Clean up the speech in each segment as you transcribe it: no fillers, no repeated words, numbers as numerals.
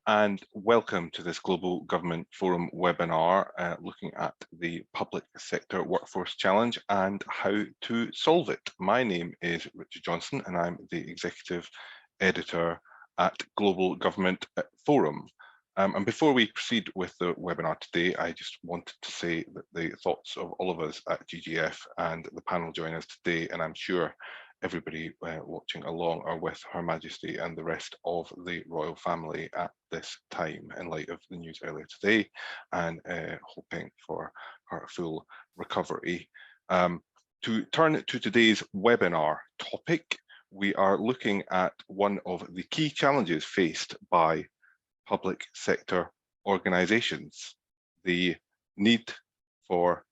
And welcome to this Global Government Forum webinar looking at the public sector workforce challenge and how to solve it. My name is Richard Johnson and I'm the Executive Editor at Global Government Forum. And before we proceed with the webinar today, I just wanted to say that the thoughts of all of us at GGF and the panel join us today, and I'm sure everybody watching along are with Her Majesty and the rest of the royal family at this time in light of the news earlier today, and hoping for her full recovery. To turn to today's webinar topic, we are looking at one of the key challenges faced by public sector organisations, the need for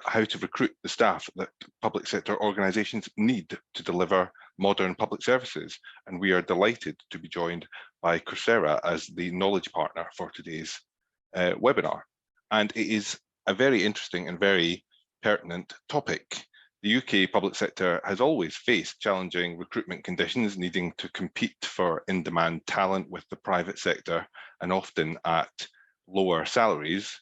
how to recruit the staff that public sector organisations need to deliver modern public services. And we are delighted to be joined by Coursera as the knowledge partner for today's webinar. And it is a very interesting and very pertinent topic. The UK public sector has always faced challenging recruitment conditions, needing to compete for in-demand talent with the private sector and often at lower salaries.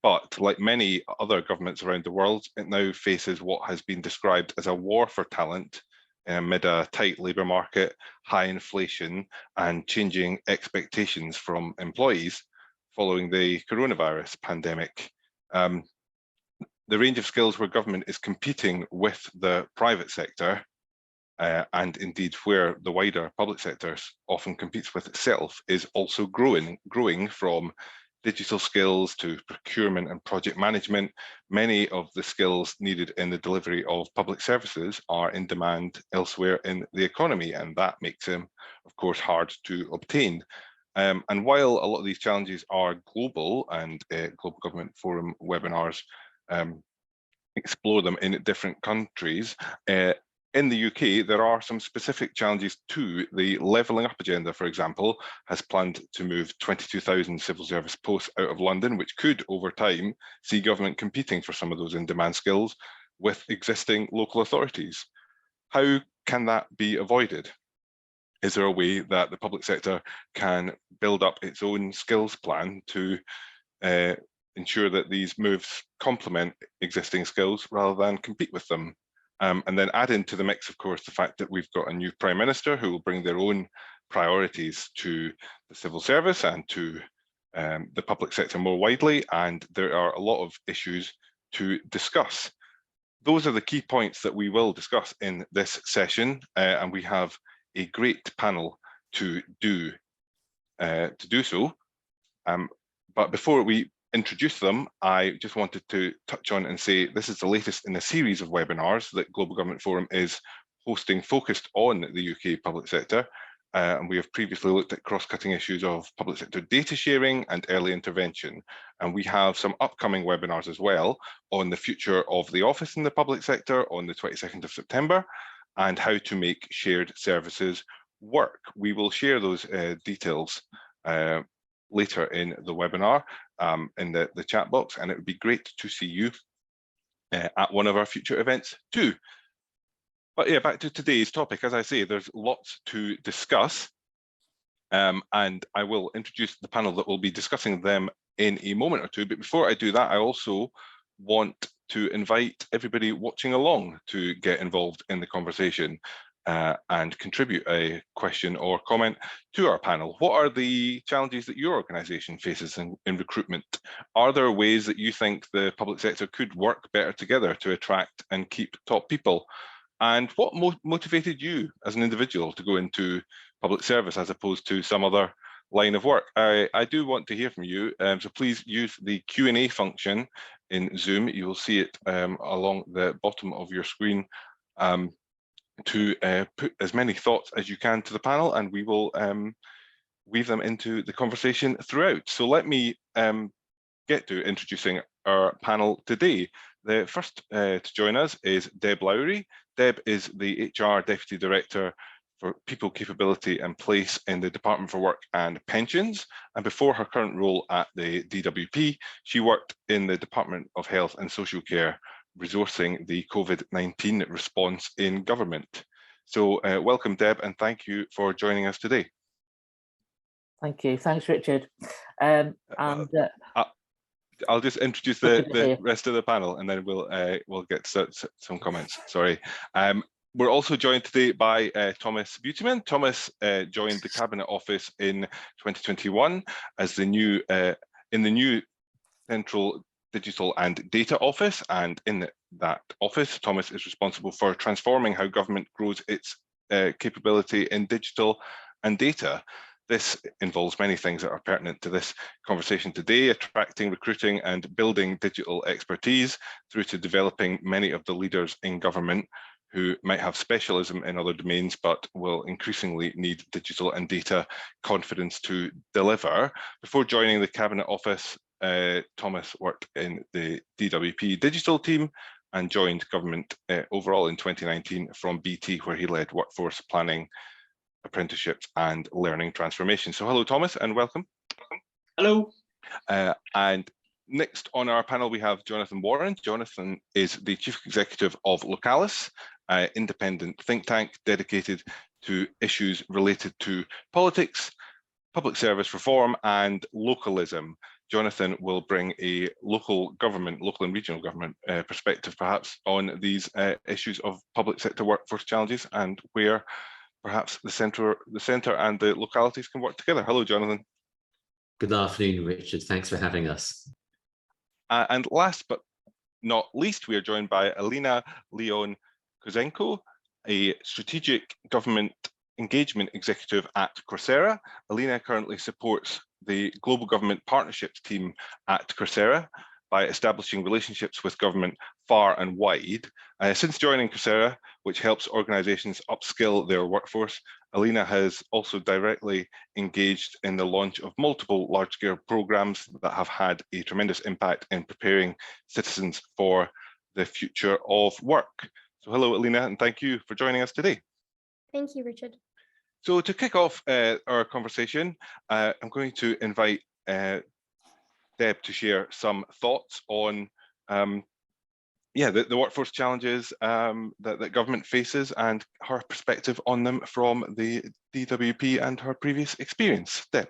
But like many other governments around the world, it now faces what has been described as a war for talent amid a tight labour market, high inflation, and changing expectations from employees following the coronavirus pandemic. The range of skills where government is competing with the private sector, and indeed where the wider public sector often competes with itself, is also growing from digital skills to procurement and project management. Many of the skills needed in the delivery of public services are in demand elsewhere in the economy, and that makes them, of course, hard to obtain. And while a lot of these challenges are global, and Global Government Forum webinars explore them in different countries, in the UK, there are some specific challenges too. The levelling up agenda, for example, has planned to move 22,000 civil service posts out of London, which could, over time, see government competing for some of those in-demand skills with existing local authorities. How can that be avoided? Is there a way that the public sector can build up its own skills plan to ensure that these moves complement existing skills rather than compete with them? And then add into the mix, of course, the fact that we've got a new Prime Minister who will bring their own priorities to the civil service and to the public sector more widely, and there are a lot of issues to discuss. Those are the key points that we will discuss in this session, and we have a great panel to do so. But before we introduce them, I just wanted to touch on and say this is the latest in a series of webinars that Global Government Forum is hosting focused on the UK public sector. And we have previously looked at cross-cutting issues of public sector data sharing and early intervention. And we have some upcoming webinars as well on the future of the office in the public sector on the 22nd of September and how to make shared services work. We will share those details later in the webinar in the chat box, and it would be great to see you at one of our future events too. But yeah, back to today's topic. As I say, there's lots to discuss, and I will introduce the panel that will be discussing them in a moment or two. But before I do that, I also want to invite everybody watching along to get involved in the conversation and contribute a question or comment to our panel. What are the challenges that your organisation faces in recruitment? Are there ways that you think the public sector could work better together to attract and keep top people? And what motivated you as an individual to go into public service as opposed to some other line of work? I do want to hear from you, so please use the Q&A function in Zoom. You will see it along the bottom of your screen to put as many thoughts as you can to the panel, and we will weave them into the conversation throughout. So let me get to introducing our panel today. The first to join us is Deb Lowry. Deb is the HR Deputy Director for People Capability and Place in the Department for Work and Pensions. And before her current role at the DWP, she worked in the Department of Health and Social Care, resourcing the COVID-19 response in government. So welcome, Deb, and thank you for joining us today. Thank you. Thanks, Richard. I'll just introduce the rest of the panel, and then we'll get some comments. Sorry. We're also joined today by Thomas Buteman. Thomas joined the Cabinet Office in 2021 as the new Central Digital and Data Office, and in that office, Thomas is responsible for transforming how government grows its capability in digital and data. This involves many things that are pertinent to this conversation today: attracting, recruiting, and building digital expertise, through to developing many of the leaders in government who might have specialism in other domains, but will increasingly need digital and data confidence to deliver. Before joining the Cabinet Office, Thomas worked in the DWP digital team and joined government overall in 2019 from BT, where he led workforce planning, apprenticeships and learning transformation. So hello, Thomas, and welcome. Hello. And next on our panel, we have Jonathan Warren. Jonathan is the Chief Executive of Localis, an independent think tank dedicated to issues related to politics, public service reform and localism. Jonathan will bring a local and regional government perspective perhaps on these issues of public sector workforce challenges, and where perhaps the centre and the localities can work together. Hello, Jonathan. Good afternoon, Richard. Thanks for having us. And last but not least, we are joined by Alina Leon-Kozenko, a strategic government engagement executive at Coursera. Alina currently supports the global government partnerships team at Coursera by establishing relationships with government far and wide. Since joining Coursera, which helps organizations upskill their workforce, Alina has also directly engaged in the launch of multiple large-scale programs that have had a tremendous impact in preparing citizens for the future of work. So hello, Alina, and thank you for joining us today. Thank you, Richard. So to kick off our conversation, I'm going to invite Deb to share some thoughts on the workforce challenges that government faces and her perspective on them from the DWP and her previous experience. Deb.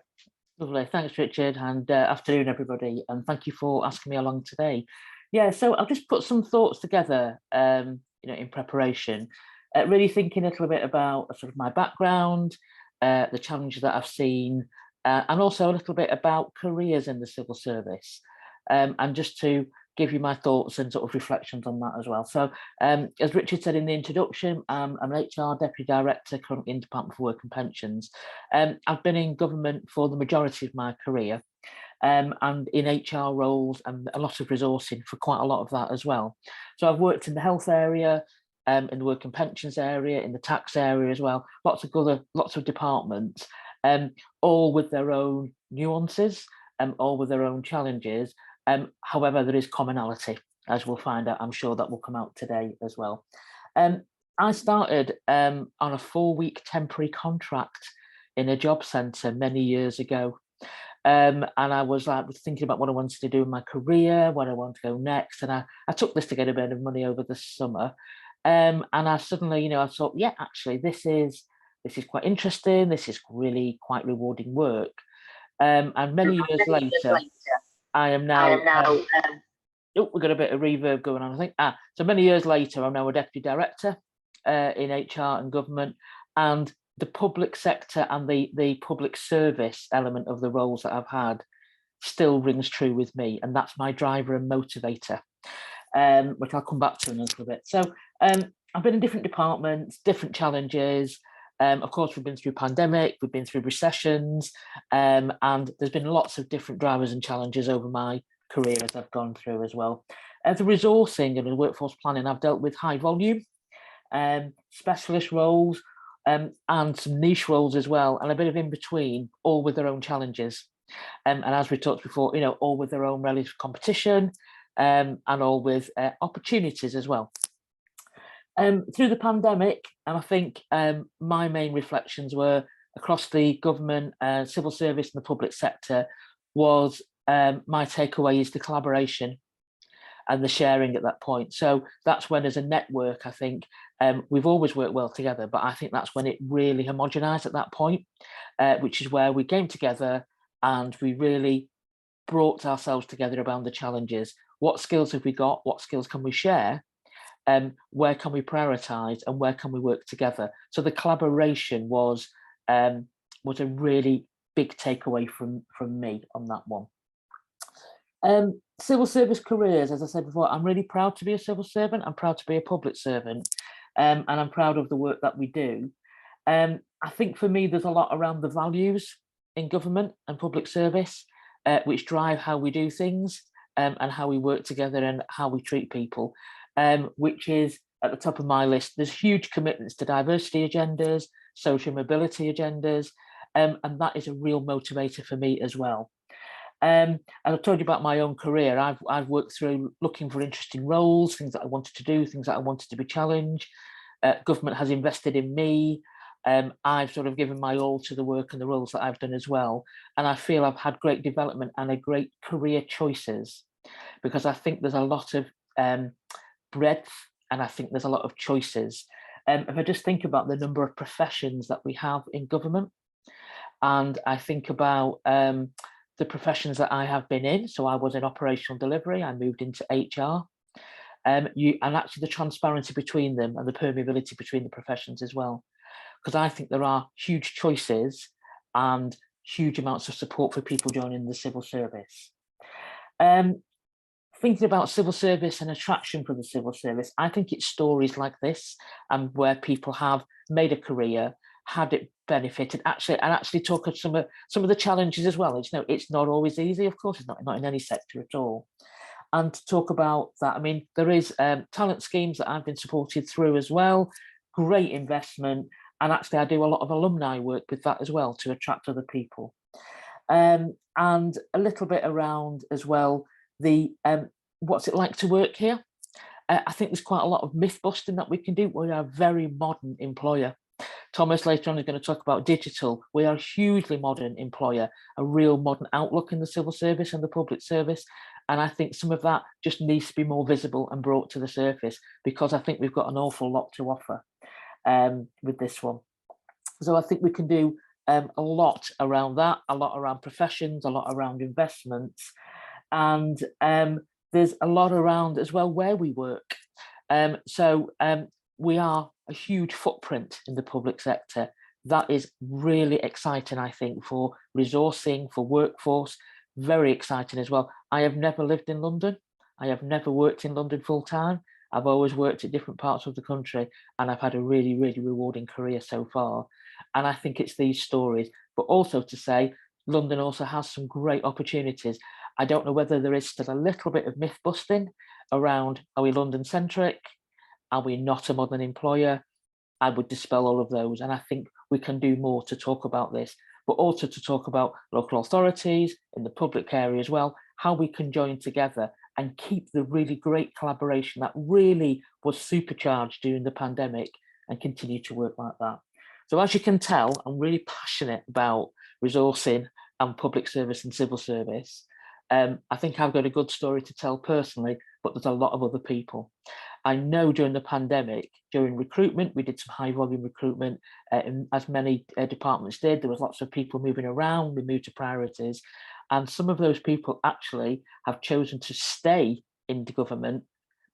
Lovely, thanks, Richard, and afternoon, everybody, and thank you for asking me along today. Yeah, so I've just put some thoughts together, in preparation, really thinking a little bit about sort of my background, the challenges that I've seen, and also a little bit about careers in the civil service, and just to give you my thoughts and sort of reflections on that as well. So as Richard said in the introduction, I'm an HR Deputy Director currently in Department for Work and Pensions. I've been in government for the majority of my career, and in HR roles and a lot of resourcing for quite a lot of that as well. So I've worked in the health area, in the work and pensions area, in the tax area as well, lots of departments, all with their own nuances, all with their own challenges. However, there is commonality, as we'll find out. I'm sure that will come out today as well. I started on a 4-week temporary contract in a job centre many years ago. And I was thinking about what I wanted to do in my career, where I want to go next. And I took this to get a bit of money over the summer. And I suddenly, I thought, yeah, actually, this is quite interesting. This is really quite rewarding work. And many years later, I am now, we've got a bit of reverb going on, I think. So many years later, I'm now a Deputy Director in HR and government, and the public sector and the public service element of the roles that I've had still rings true with me, and that's my driver and motivator, which I'll come back to in a little bit. So I've been in different departments, different challenges. Of course, we've been through pandemic, we've been through recessions, and there's been lots of different drivers and challenges over my career as I've gone through as well. As the resourcing and the workforce planning, I've dealt with high volume, specialist roles, and some niche roles as well, and a bit of in between, all with their own challenges. And as we talked before, all with their own relative competition, and all with opportunities as well. Through the pandemic, and I think my main reflections were across the government, civil service and the public sector, was my takeaway is the collaboration and the sharing at that point. So that's when, as a network, I think We've always worked well together, but I think that's when it really homogenised at that point, which is where we came together and we really brought ourselves together around the challenges. What skills have we got? What skills can we share? Where can we prioritise and where can we work together? So the collaboration was a really big takeaway from me on that one. Civil service careers, as I said before, I'm really proud to be a civil servant. I'm proud to be a public servant, and I'm proud of the work that we do. I think for me, there's a lot around the values in government and public service, which drive how we do things and how we work together and how we treat people, which is at the top of my list. There's huge commitments to diversity agendas, social mobility agendas, and that is a real motivator for me as well. And I've told you about my own career. I've worked through looking for interesting roles, things that I wanted to do, things that I wanted to be challenged. Government has invested in me. I've sort of given my all to the work and the roles that I've done as well. And I feel I've had great development and a great career choices, because I think there's a lot of breadth and I think there's a lot of choices. If I just think about the number of professions that we have in government, and I think about the professions that I have been in. So I was in operational delivery, I moved into HR, and actually the transparency between them and the permeability between the professions as well. Because I think there are huge choices and huge amounts of support for people joining the civil service. Thinking about civil service and attraction for the civil service, I think it's stories like this and where people have made a career, had it benefited, actually talk of some of the challenges as well. It's not always easy, of course, it's not in any sector at all. And to talk about that, I mean, there is talent schemes that I've been supported through as well, great investment. And actually, I do a lot of alumni work with that as well to attract other people. And a little bit around as well, the what's it like to work here? I think there's quite a lot of myth busting that we can do. We are a very modern employer. Thomas later on is going to talk about digital. We are a hugely modern employer, a real modern outlook in the civil service and the public service. And I think some of that just needs to be more visible and brought to the surface, because I think we've got an awful lot to offer with this one. So I think we can do a lot around that, a lot around professions, a lot around investments. And there's a lot around as well where we work. We are a huge footprint in the public sector. That is really exciting, I think, for resourcing, for workforce, very exciting as well. I have never lived in London. I have never worked in London full time. I've always worked at different parts of the country, and I've had a really, really rewarding career so far. And I think it's these stories, but also to say London also has some great opportunities. I don't know whether there is still a little bit of myth busting around, are we London centric? Are we not a modern employer? I would dispel all of those. And I think we can do more to talk about this, but also to talk about local authorities in the public area as well, how we can join together and keep the really great collaboration that really was supercharged during the pandemic and continue to work like that. So as you can tell, I'm really passionate about resourcing and public service and civil service. I think I've got a good story to tell personally, but there's a lot of other people. I know during the pandemic, during recruitment, we did some high volume recruitment, as many departments did. There was lots of people moving around, we moved to priorities. And some of those people actually have chosen to stay in the government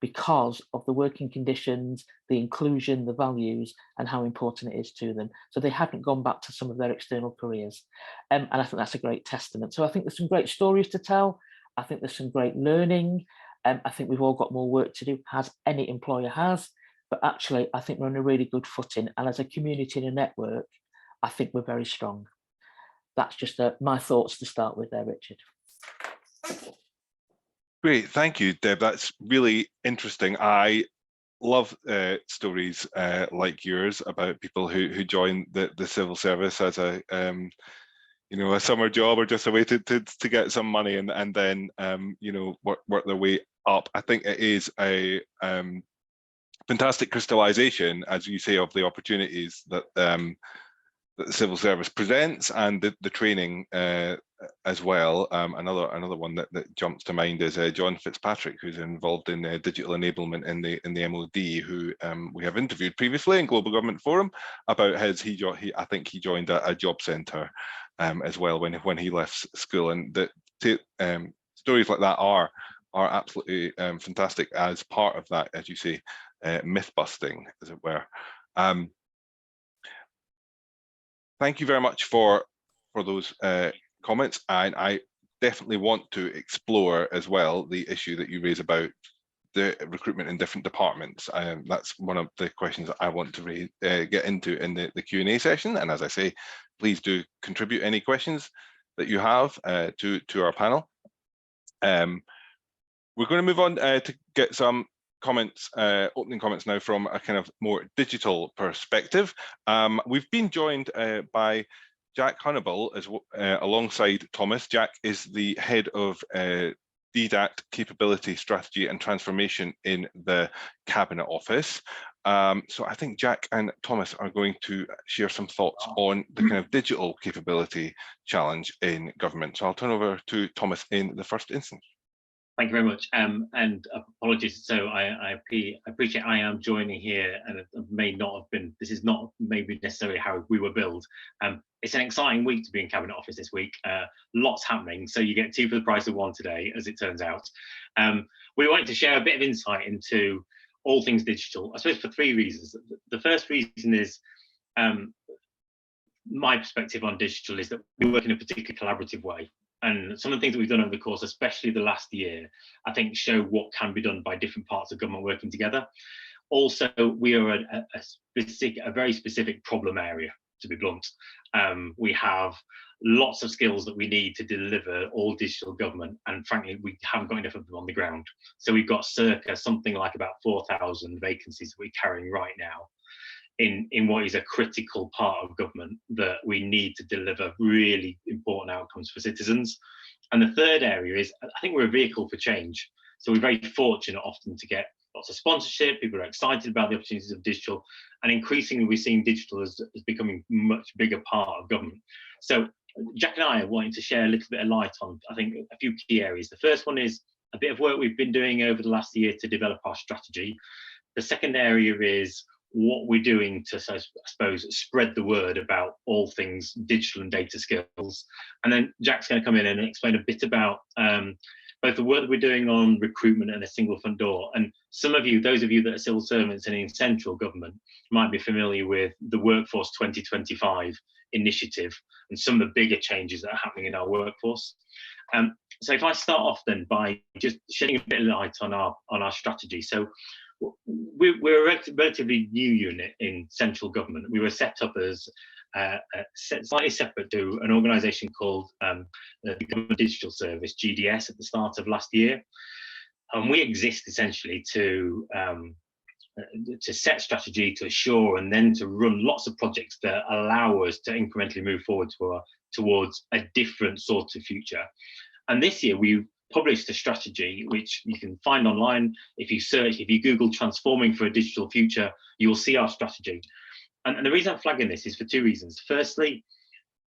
because of the working conditions, the inclusion, the values, and how important it is to them. So they hadn't gone back to some of their external careers. And I think that's a great testament. So I think there's some great stories to tell. I think there's some great learning. I think we've all got more work to do, as any employer has. But actually, I think we're on a really good footing. And as a community and a network, I think we're very strong. That's just my thoughts to start with there, Richard. Great, thank you, Deb. That's really interesting. I love stories like yours about people who join the civil service as a a summer job or just a way to get some money and then work their way up. I think it is a fantastic crystallization, as you say, of the opportunities that the civil service presents and the training as well. Another one that jumps to mind is John Fitzpatrick, who's involved in digital enablement in the MOD, who we have interviewed previously in Global Government Forum about I think he joined a job centre as well when he left school, and stories like that are absolutely fantastic as part of that, as you say, myth busting, as it were. Thank you very much for those comments, and I definitely want to explore as well the issue that you raise about the recruitment in different departments. That's one of the questions that I want to get into in the Q&A session, and as I say, please do contribute any questions that you have to our panel. We're going to move on to get some comments, opening comments now from a kind of more digital perspective. We've been joined by Jack Hunnable alongside Thomas. Jack is the head of Ddat Capability Strategy and Transformation in the Cabinet Office. So I think Jack and Thomas are going to share some thoughts on the kind of digital capability challenge in government. So I'll turn over to Thomas in the first instance. Thank you very much, and apologies. So I appreciate I am joining here, and it may not have been. This is not maybe necessarily how we were billed. It's an exciting week to be in Cabinet Office this week. Lots happening, so you get 2 for the price of 1 today, as it turns out. We wanted to share a bit of insight into all things digital, I suppose, for 3 reasons. The first reason is my perspective on digital is that we work in a particularly collaborative way. And some of the things that we've done over the course, especially the last year, I think show what can be done by different parts of government working together. Also, we are a very specific problem area, to be blunt. We have lots of skills that we need to deliver all digital government, and frankly, we haven't got enough of them on the ground. So we've got circa something like about 4,000 vacancies that we're carrying right now in what is a critical part of government that we need to deliver really important outcomes for citizens. And the third area is, I think we're a vehicle for change. So we're very fortunate often to get lots of sponsorship. People are excited about the opportunities of digital, and increasingly we're seeing digital as becoming a much bigger part of government. So Jack and I are wanting to share a little bit of light on, I think, a few key areas. The first one is a bit of work we've been doing over the last year to develop our strategy. The second area is what we're doing to, I suppose, spread the word about all things digital and data skills. And then Jack's going to come in and explain a bit about both the work that we're doing on recruitment and a single front door. And some of you, those of you that are civil servants and in central government, might be familiar with the Workforce 2025 initiative and some of the bigger changes that are happening in our workforce. So if I start off then by just shedding a bit of light on our strategy. So we're a relatively new unit in central government. We were set up as slightly separate to an organisation called the Government Digital Service, GDS, at the start of last year. And we exist essentially to set strategy, to assure, and then to run lots of projects that allow us to incrementally move forward towards a different sort of future. And this year we published a strategy which you can find online. If you Google transforming for a digital future, you will see our strategy. And the reason I'm flagging this is for 2 reasons. Firstly,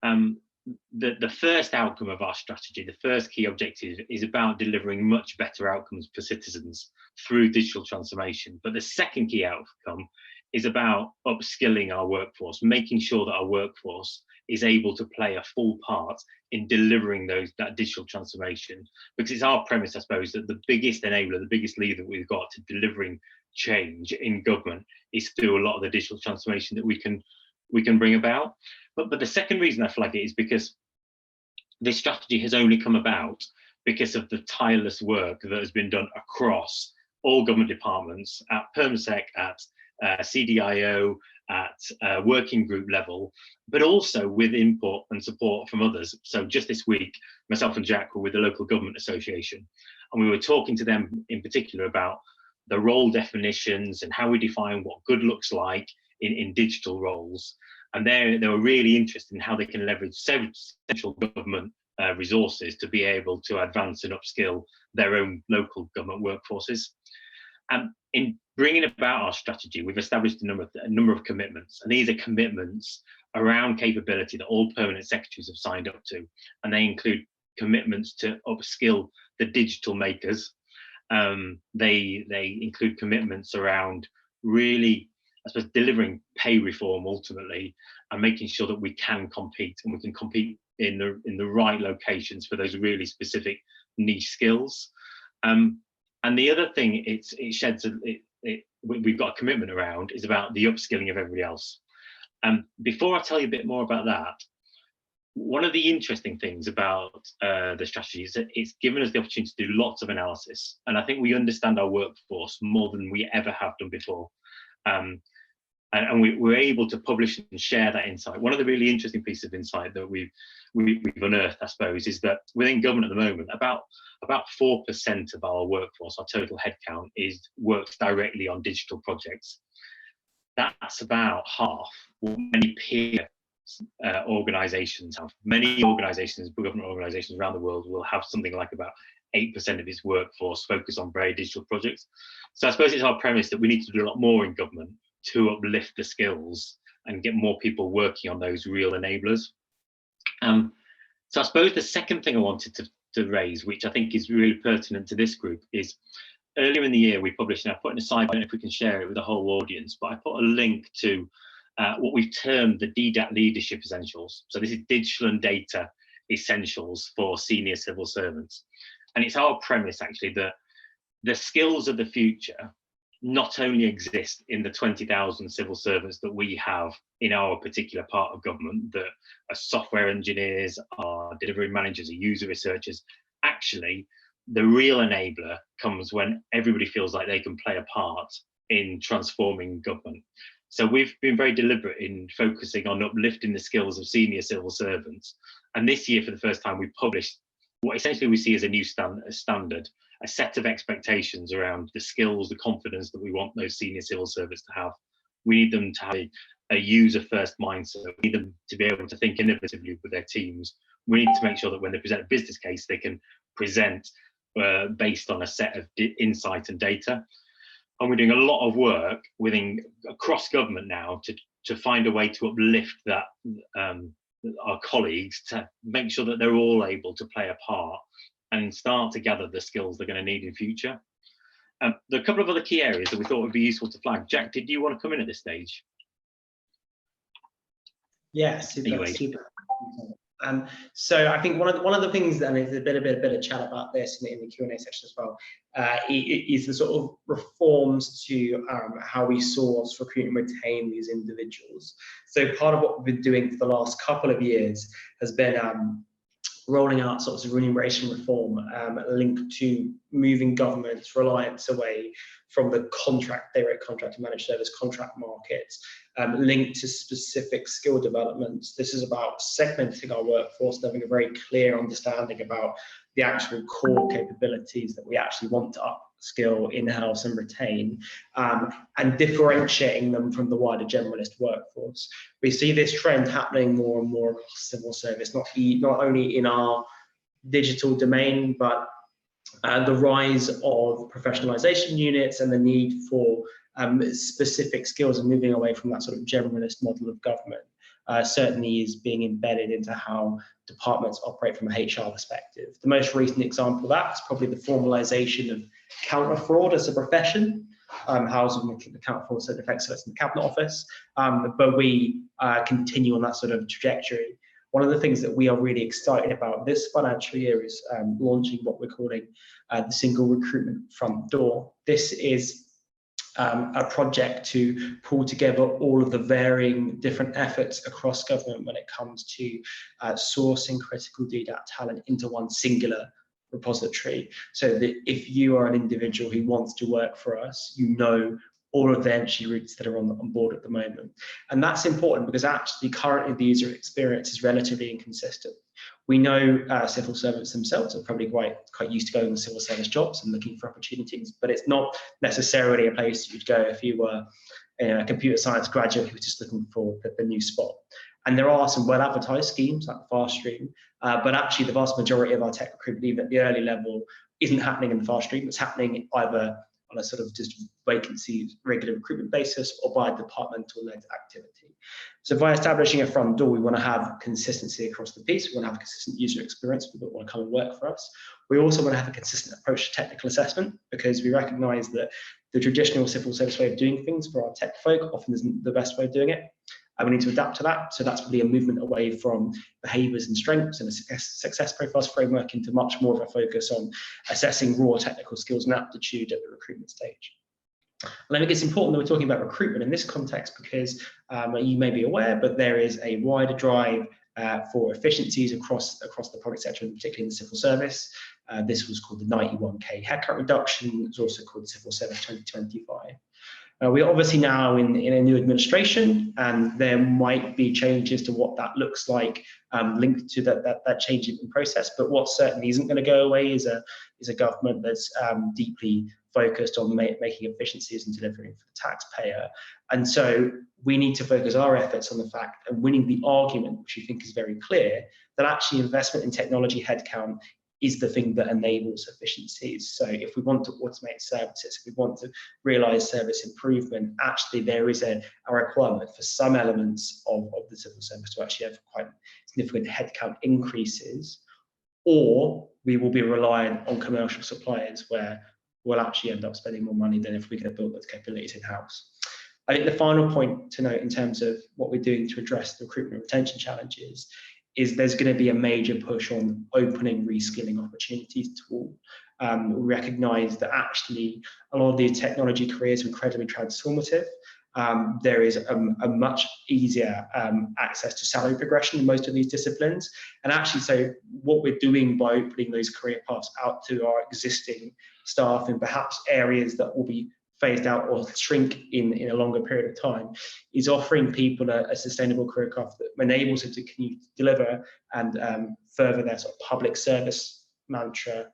the first outcome of our strategy, the first key objective, is about delivering much better outcomes for citizens through digital transformation. But the second key outcome is about upskilling our workforce, making sure that our workforce is able to play a full part in delivering that digital transformation. Because it's our premise, I suppose, that the biggest enabler, the biggest lever that we've got to delivering change in government is through a lot of the digital transformation that we can bring about. But the second reason I flag it is because this strategy has only come about because of the tireless work that has been done across all government departments, at PermSec, at CDIO, at working group level, but also with input and support from others. So just this week, myself and Jack were with the Local Government Association, and we were talking to them in particular about the role definitions and how we define what good looks like in digital roles. And they were really interested in how they can leverage central government resources to be able to advance and upskill their own local government workforces. In bringing about our strategy, we've established a number of commitments, and these are commitments around capability that all permanent secretaries have signed up to, and they include commitments to upskill the digital makers. They include commitments around really, I suppose, delivering pay reform ultimately, and making sure that we can compete, and we can compete in the right locations for those really specific niche skills. And the other thing we've got a commitment around is about the upskilling of everybody else. Before I tell you a bit more about that, one of the interesting things about the strategy is that it's given us the opportunity to do lots of analysis, and I think we understand our workforce more than we ever have done before. And we're able to publish and share that insight. One of the really interesting pieces of insight that we've unearthed, I suppose, is that within government at the moment, about 4% of our workforce, our total headcount, works directly on digital projects. That's about half what many peer organisations have. Many organisations, government organisations around the world, will have something like about 8% of its workforce focused on very digital projects. So I suppose it's our premise that we need to do a lot more in government to uplift the skills and get more people working on those real enablers. So I suppose the second thing I wanted to raise, which I think is really pertinent to this group, is earlier in the year we published, and I put in a side, I don't know if we can share it with the whole audience, but I put a link to what we've termed the Ddat leadership essentials. So this is digital and data essentials for senior civil servants. And it's our premise actually that the skills of the future not only exist in the 20,000 civil servants that we have in our particular part of government, that are software engineers, are delivery managers, are user researchers. Actually, the real enabler comes when everybody feels like they can play a part in transforming government. So we've been very deliberate in focusing on uplifting the skills of senior civil servants. And this year, for the first time, we published what essentially we see as a new standard, a set of expectations around the skills, the confidence that we want those senior civil servants to have. We need them to have a user-first mindset. We need them to be able to think innovatively with their teams. We need to make sure that when they present a business case, they can present based on a set of insight and data. And we're doing a lot of work across government now to find a way to uplift that our colleagues, to make sure that they're all able to play a part and start to gather the skills they're going to need in future. There are a couple of other key areas that we thought would be useful to flag. Jack, did you want to come in at this stage? Yeah, super. So I think one of the things, and there's a bit of chat about this in the Q&A section as well, is the sort of reforms to how we source, recruit and retain these individuals. So part of what we've been doing for the last couple of years has been rolling out sorts of remuneration reform linked to moving government's reliance away from the day rate contract and managed service contract markets, linked to specific skill developments. This is about segmenting our workforce, having a very clear understanding about the actual core capabilities that we actually want to upskill in-house and retain, and differentiating them from the wider generalist workforce. We see this trend happening more and more across civil service, not only in our digital domain, but the rise of professionalisation units and the need for specific skills and moving away from that sort of generalist model of government certainly is being embedded into how departments operate from a HR perspective. The most recent example of that is probably the formalisation of counter fraud as a profession, housing the counter fraud centre of excellence in the Cabinet Office, but we continue on that sort of trajectory. One of the things that we are really excited about this financial year is launching what we're calling the single recruitment front door. This is a project to pull together all of the varying different efforts across government when it comes to sourcing critical Ddat talent into one singular repository, so that if you are an individual who wants to work for us, you know all of the entry routes that are on board at the moment. And that's important because actually currently the user experience is relatively inconsistent. We know civil servants themselves are probably quite used to going to civil service jobs and looking for opportunities, but it's not necessarily a place you'd go if you were a computer science graduate who was just looking for the new spot. And there are some well-advertised schemes like Fast Stream, but actually the vast majority of our tech recruitment, even at the early level, isn't happening in the Fast Stream. It's happening either on a sort of just vacancy regular recruitment basis or by departmental-led activity. So by establishing a front door, we want to have consistency across the piece. We want to have a consistent user experience for people that want to come and work for us. We also want to have a consistent approach to technical assessment, because we recognise that the traditional civil service way of doing things for our tech folk often isn't the best way of doing it. And we need to adapt to that. So that's really a movement away from behaviours and strengths and a success profiles framework into much more of a focus on assessing raw technical skills and aptitude at the recruitment stage. And I think it's important that we're talking about recruitment in this context because you may be aware, but there is a wider drive for efficiencies across the public sector, and particularly in the civil service. This was called the 91K headcount reduction. It's also called Civil Service 2025. We're obviously now in a new administration, and there might be changes to what that looks like linked to that change in process. But what certainly isn't going to go away is a government that's deeply focused on making efficiencies and delivering for the taxpayer. And so we need to focus our efforts on the fact and winning the argument, which we think is very clear, that actually investment in technology headcount is the thing that enables efficiencies. So if we want to automate services, if we want to realise service improvement, actually there is a requirement for some elements of the civil service to actually have quite significant headcount increases, or we will be reliant on commercial suppliers where we'll actually end up spending more money than if we could have built those capabilities in-house. I think the final point to note in terms of what we're doing to address the recruitment and retention challenges is there's going to be a major push on opening reskilling opportunities to all. We recognise that actually a lot of these technology careers are incredibly transformative. There is a much easier access to salary progression in most of these disciplines. And actually, so what we're doing by opening those career paths out to our existing staff in perhaps areas that will be phased out or shrink in a longer period of time is offering people a sustainable career path that enables them to continue to deliver and further their sort of public service mantra,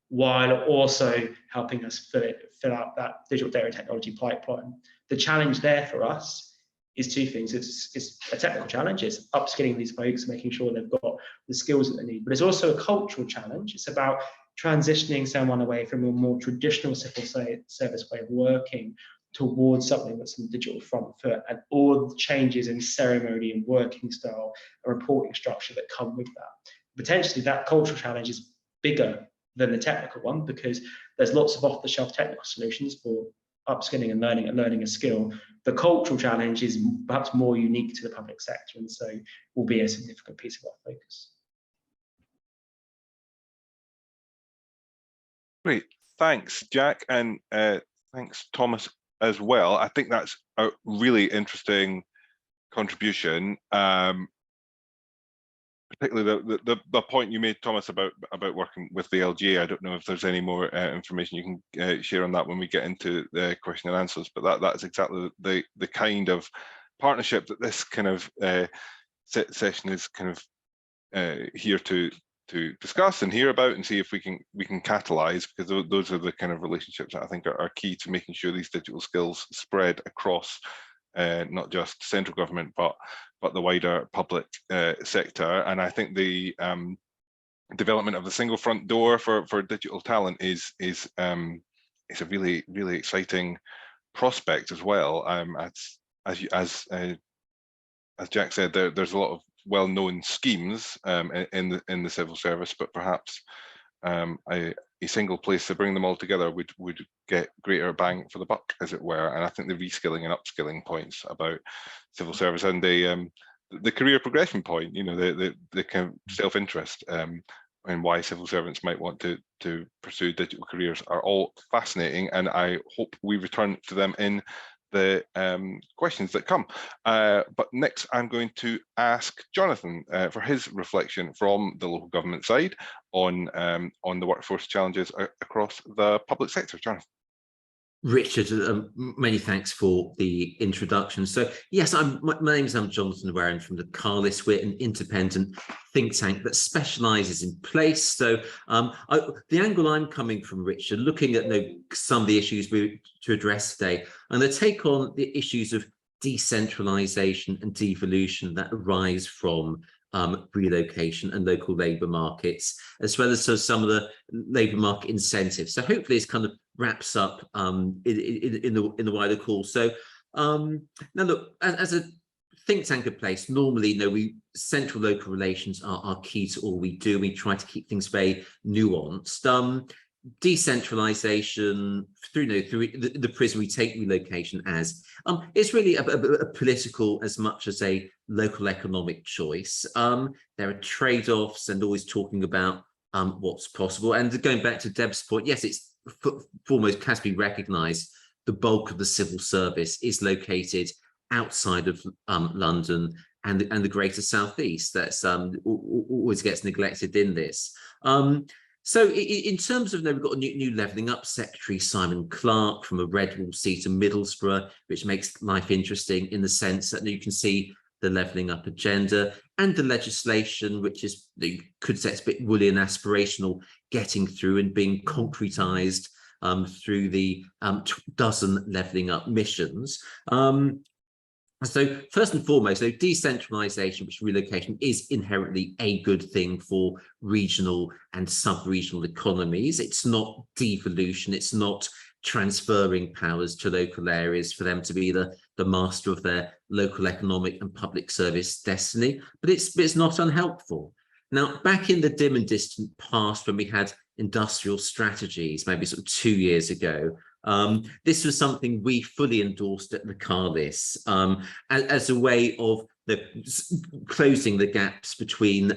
while also helping us fill out that digital data and technology pipeline. The challenge there for us is two things. It's a technical challenge, it's upskilling these folks, making sure they've got the skills that they need, but it's also a cultural challenge. It's about transitioning someone away from a more traditional civil service way of working towards something that's in the digital front foot, and all the changes in ceremony and working style and reporting structure that come with that. Potentially that cultural challenge is bigger than the technical one, because there's lots of off-the-shelf technical solutions for upskilling and learning a skill. The cultural challenge is perhaps more unique to the public sector, and so will be a significant piece of our focus. Great, thanks, Jack, and thanks, Thomas, as well. I think that's a really interesting contribution, particularly the point you made, Thomas, about working with the LGA. I don't know if there's any more information you can share on that when we get into the question and answers, but that's exactly the kind of partnership that this kind of session is kind of here to discuss and hear about, and see if we can catalyze, because those are the kind of relationships that I think are key to making sure these digital skills spread across not just central government but the wider public sector. And I think the development of the single front door for digital talent is a really exciting prospect as well. As Jack said, there's a lot of well-known schemes in the civil service, but perhaps a single place to bring them all together would get greater bang for the buck, as it were. And I think the reskilling and upskilling points about civil service and the career progression point, you know, the kind of self-interest and why civil servants might want to pursue digital careers are all fascinating, and I hope we return to them in the questions that come. But next I'm going to ask Jonathan for his reflection from the local government side on the workforce challenges across the public sector. Jonathan. Richard, many thanks for the introduction. So yes, my name is Jonathan Warren from the Carlis. We're an independent think tank that specialises in place. So the angle I'm coming from, Richard, looking at some of the issues to address today, and the take on the issues of decentralisation and devolution that arise from relocation and local labour markets, as well as some of the labour market incentives. So hopefully this kind of wraps up in the wider call. So now look, as a think tank in place, normally, central local relations are key to all we do. We try to keep things very nuanced. Decentralization through the prism we take relocation as it's really a political as much as a local economic choice. There are trade-offs and always talking about what's possible. And going back to Deb's point, yes, it's foremost has to be recognized the bulk of the civil service is located outside of London and the greater southeast. That's always gets neglected in this. So in terms of, we've got a new levelling up secretary, Simon Clark, from a Redwall seat in Middlesbrough, which makes life interesting in the sense that you can see the levelling up agenda and the legislation, which is, you could say it's a bit woolly and aspirational, getting through and being concretised through the dozen levelling up missions. So first and foremost, decentralization, which relocation is inherently a good thing for regional and sub-regional economies. It's not devolution. It's not transferring powers to local areas for them to be the master of their local economic and public service destiny, but it's not unhelpful. Now, back in the dim and distant past, when we had industrial strategies, maybe sort of 2 years ago, this was something we fully endorsed at Economies as a way of closing the gaps between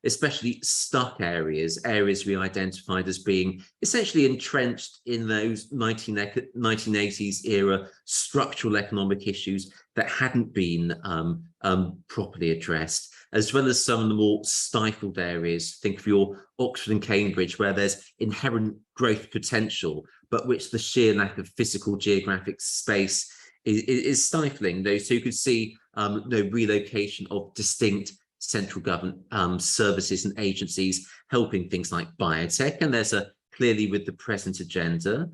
especially stuck areas we identified as being essentially entrenched in those 1980s era structural economic issues that hadn't been properly addressed, as well as some of the more stifled areas. Think of your Oxford and Cambridge, where there's inherent growth potential, but which the sheer lack of physical geographic space is stifling. So you could see relocation of distinct central government services and agencies helping things like biotech. And there's clearly with the present agenda,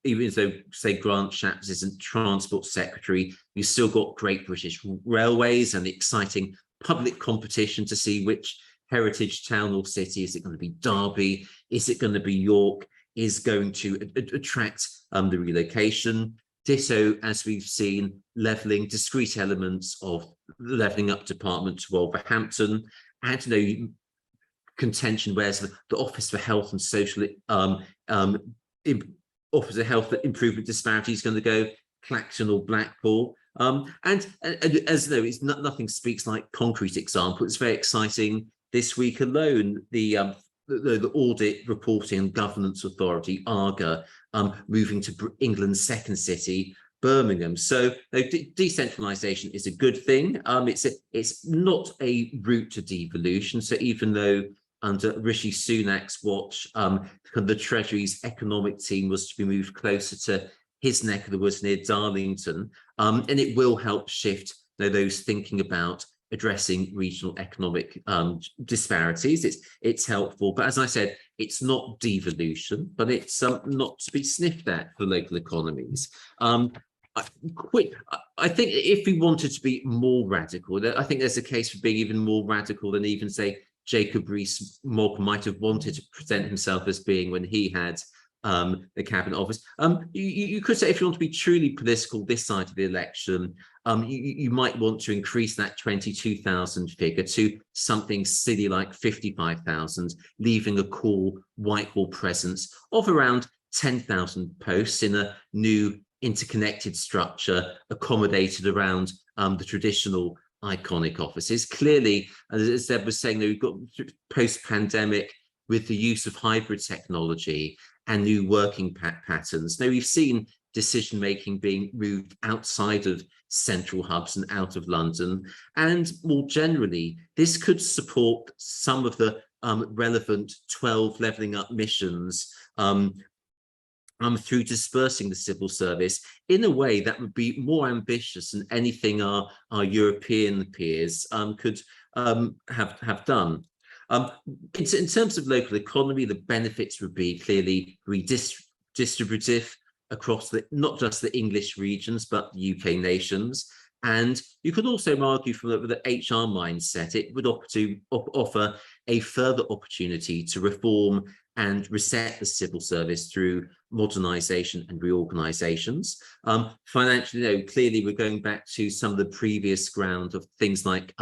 even though, say, Grant Shapps isn't Transport Secretary, you've still got Great British Railways and the exciting public competition to see which heritage town or city, is it going to be Derby, is it going to be York, is going to attract the relocation. Ditto, as we've seen, levelling discrete elements of the levelling up department to Wolverhampton, and contention, whereas the Office for Health and Social Office of Health Improvement Disparity is going to go Clacton or Blackpool. And as though it's nothing speaks like concrete example, it's very exciting. This week alone, the Audit, Reporting and Governance Authority, ARGA, moving to England's second city, Birmingham. So decentralisation is a good thing. It's not a route to devolution. So even though under Rishi Sunak's watch, the Treasury's economic team was to be moved closer to his neck of the woods near Darlington, and it will help shift those thinking about addressing regional economic disparities. It's helpful, but as I said, it's not devolution, but it's not to be sniffed at for local economies. I think if we wanted to be more radical, I think there's a case for being even more radical than even, say, Jacob Rees-Mogg might have wanted to present himself as being when he had the cabinet office. You could say, if you want to be truly political this side of the election, you might want to increase that 22,000 figure to something silly like 55,000, leaving a core Whitehall presence of around 10,000 posts in a new interconnected structure accommodated around the traditional iconic offices. Clearly, as Deb was saying, we've got post-pandemic with the use of hybrid technology and new working patterns. Now, we've seen decision-making being moved outside of central hubs and out of London. And more generally, this could support some of the relevant 12 levelling up missions through dispersing the civil service in a way that would be more ambitious than anything our European peers could have done. In terms of local economy, the benefits would be clearly redistributive across not just the English regions, but the UK nations. And you could also argue from the HR mindset, it would offer a further opportunity to reform and reset the civil service through modernisation and reorganisations. Financially, clearly we're going back to some of the previous ground of things like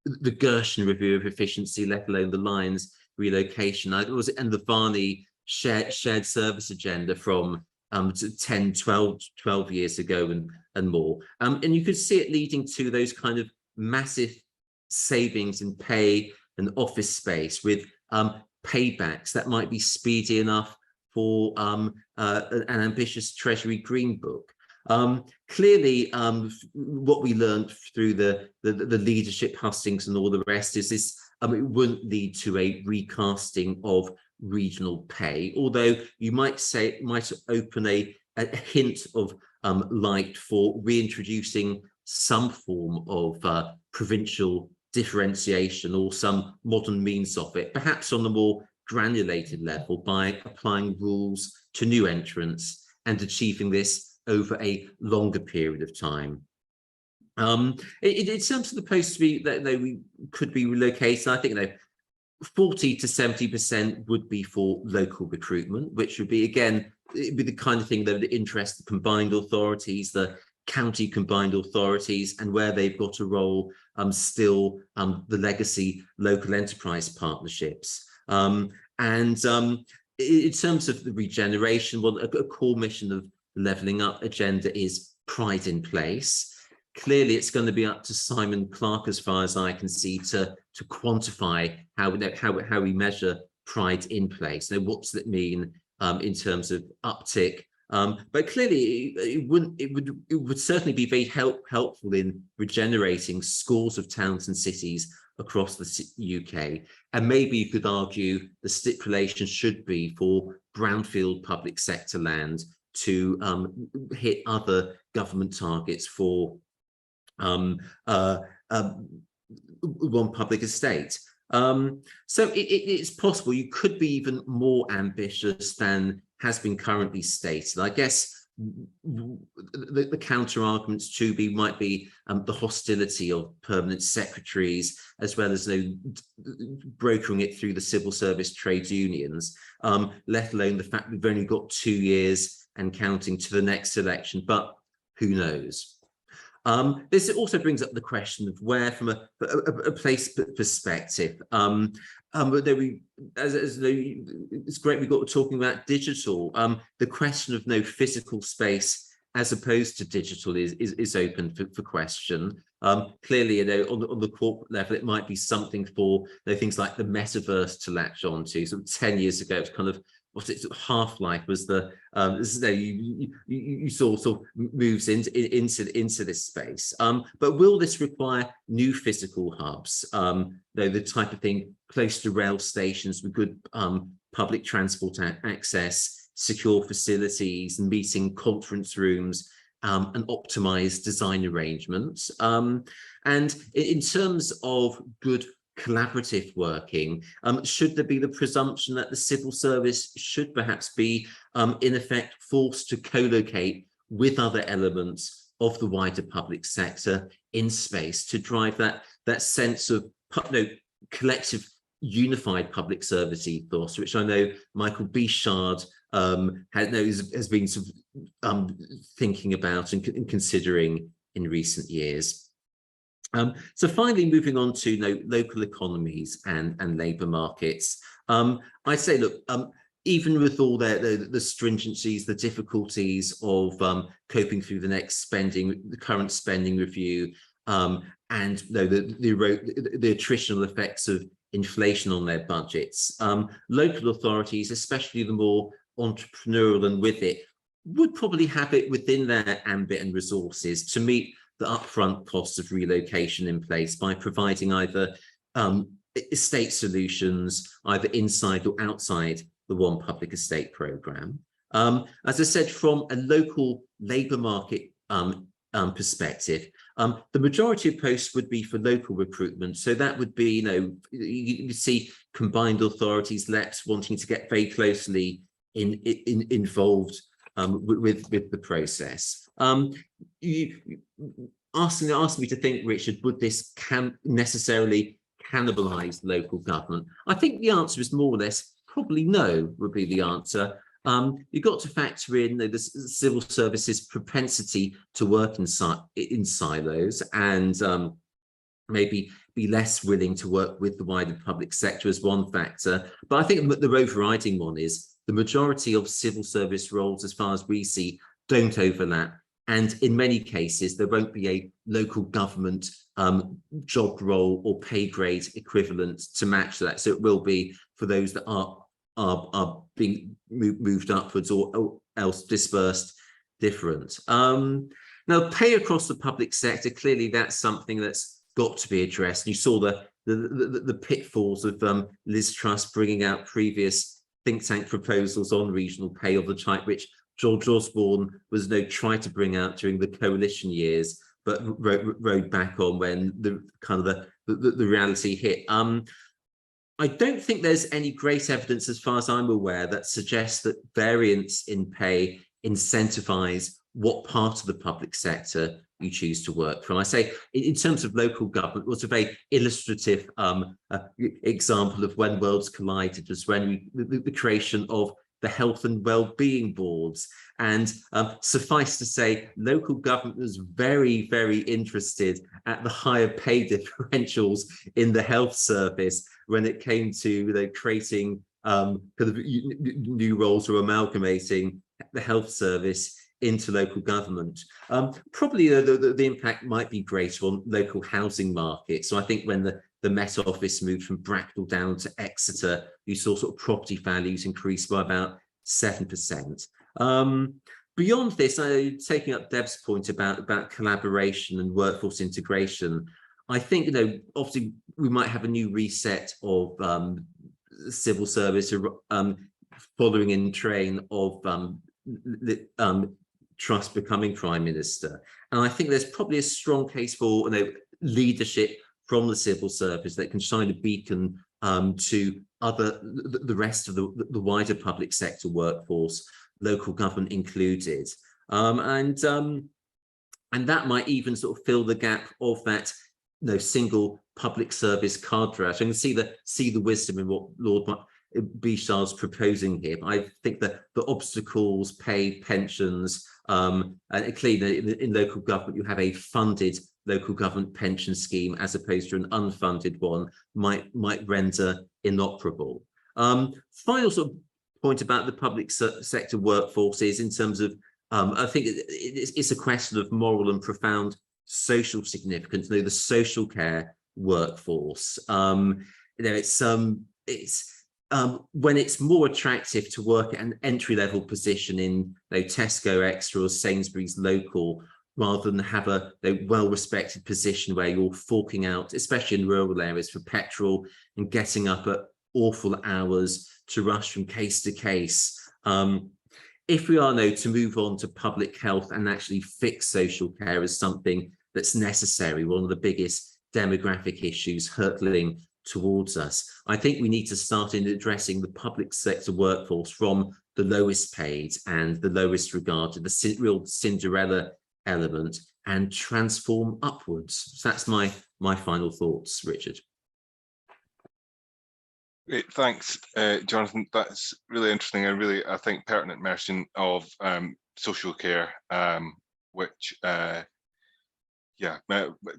the Gershon review of efficiency, let alone the Lyons relocation, and the Varney shared service agenda from 10, 12 years ago and more. And you could see it leading to those kind of massive savings in pay and office space with paybacks that might be speedy enough for an ambitious Treasury Green Book. Clearly, what we learned through the leadership hustings and all the rest is this, it wouldn't lead to a recasting of regional pay, although you might say it might open a hint of light for reintroducing some form of provincial differentiation or some modern means of it, perhaps on a more granulated level by applying rules to new entrants and achieving this over a longer period of time. In terms of the posts to be that we could be relocated, I think 40 to 70% would be for local recruitment, which would be, again, it'd be the kind of thing that would interest the combined authorities, the county combined authorities, and where they've got a role, still the legacy local enterprise partnerships. In terms of the regeneration, well, a core mission of the Levelling Up agenda is pride in place. Clearly, it's going to be up to Simon Clarke, as far as I can see, to quantify how we measure pride in place. Now, what does it mean in terms of uptick? But clearly, it would certainly be very helpful in regenerating scores of towns and cities across the UK. And maybe you could argue the stipulation should be for brownfield public sector land to hit other government targets for one public estate. So it's possible you could be even more ambitious than has been currently stated. I guess the counter arguments to be might be the hostility of permanent secretaries, as well as brokering it through the civil service trade unions, let alone the fact we've only got 2 years and counting to the next election, but who knows? This also brings up the question of where, from a place perspective, it's great we got talking about digital. The question of no physical space as opposed to digital is open for question. Clearly, on the corporate level, it might be something for things like the metaverse to latch on to. So 10 years ago, it's kind of Half-Life was the you saw sort of moves into this space, but will this require new physical hubs? The type of thing close to rail stations with good public transport access, secure facilities, meeting conference rooms, and optimized design arrangements. And in terms of good collaborative working, should there be the presumption that the civil service should perhaps be in effect forced to co-locate with other elements of the wider public sector in space to drive that sense of collective unified public service ethos, which I know Michael Bichard has been sort of, thinking about and considering in recent years. So finally, moving on to local economies and labour markets, I'd say, look, even with all the stringencies, the difficulties of coping through the current spending review, and the attritional effects of inflation on their budgets, local authorities, especially the more entrepreneurial and with it, would probably have it within their ambit and resources to meet the upfront costs of relocation in place by providing either estate solutions, either inside or outside the One Public Estate programme. As I said, from a local labour market perspective, the majority of posts would be for local recruitment. So that would be, you see combined authorities, LEPs wanting to get very closely involved with the process. asking me to think, Richard, would this necessarily cannibalise local government? I think the answer is more or less probably no, would be the answer. You've got to factor in the civil service's propensity to work in silos, and maybe be less willing to work with the wider public sector as one factor. But I think the overriding one is the majority of civil service roles, as far as we see, don't overlap. And in many cases, there won't be a local government job role or pay grade equivalent to match that. So it will be for those that are being moved upwards or else dispersed different. Now, pay across the public sector, clearly that's something that's got to be addressed. You saw the pitfalls of Liz Truss bringing out previous think tank proposals on regional pay of the type which George Osborne was tried to bring out during the coalition years, but rode back on when the reality hit. I don't think there's any great evidence, as far as I'm aware, that suggests that variance in pay incentivize what part of the public sector you choose to work from. I say, in terms of local government, what's a very illustrative example of when worlds collided was when the creation of the health and well-being boards. And suffice to say, local government was very, very interested at the higher pay differentials in the health service when it came to creating new roles or amalgamating the health service into local government. Probably the impact might be greater on local housing markets. So I think when the Met Office moved from Bracknell down to Exeter, you saw sort of property values increase by about 7%. Beyond this, taking up Deb's point about collaboration and workforce integration, I think, obviously we might have a new reset of civil service following in train of Truss becoming Prime Minister. And I think there's probably a strong case for leadership from the civil service that can shine a beacon to the rest of the wider public sector workforce, local government included. And that might even sort of fill the gap of that single public service cadre. So I can see the wisdom in what Lord Bichar's proposing here. But I think that the obstacles, pay, pensions, and clearly in local government, you have a funded local government pension scheme as opposed to an unfunded one might render inoperable. Final sort of point about the public sector workforce is in terms of, I think it's a question of moral and profound social significance. The social care workforce. When it's more attractive to work at an entry-level position in Tesco Extra or Sainsbury's Local, rather than have a well-respected position where you're forking out, especially in rural areas, for petrol and getting up at awful hours to rush from case to case. If we are now to move on to public health and actually fix social care as something that's necessary, one of the biggest demographic issues hurtling towards us, I think we need to start in addressing the public sector workforce from the lowest paid and the lowest regarded, the real Cinderella element, and transform upwards. So that's my final thoughts, Richard. Great, thanks, Jonathan. That's really interesting and really, I think, pertinent mention of social care, which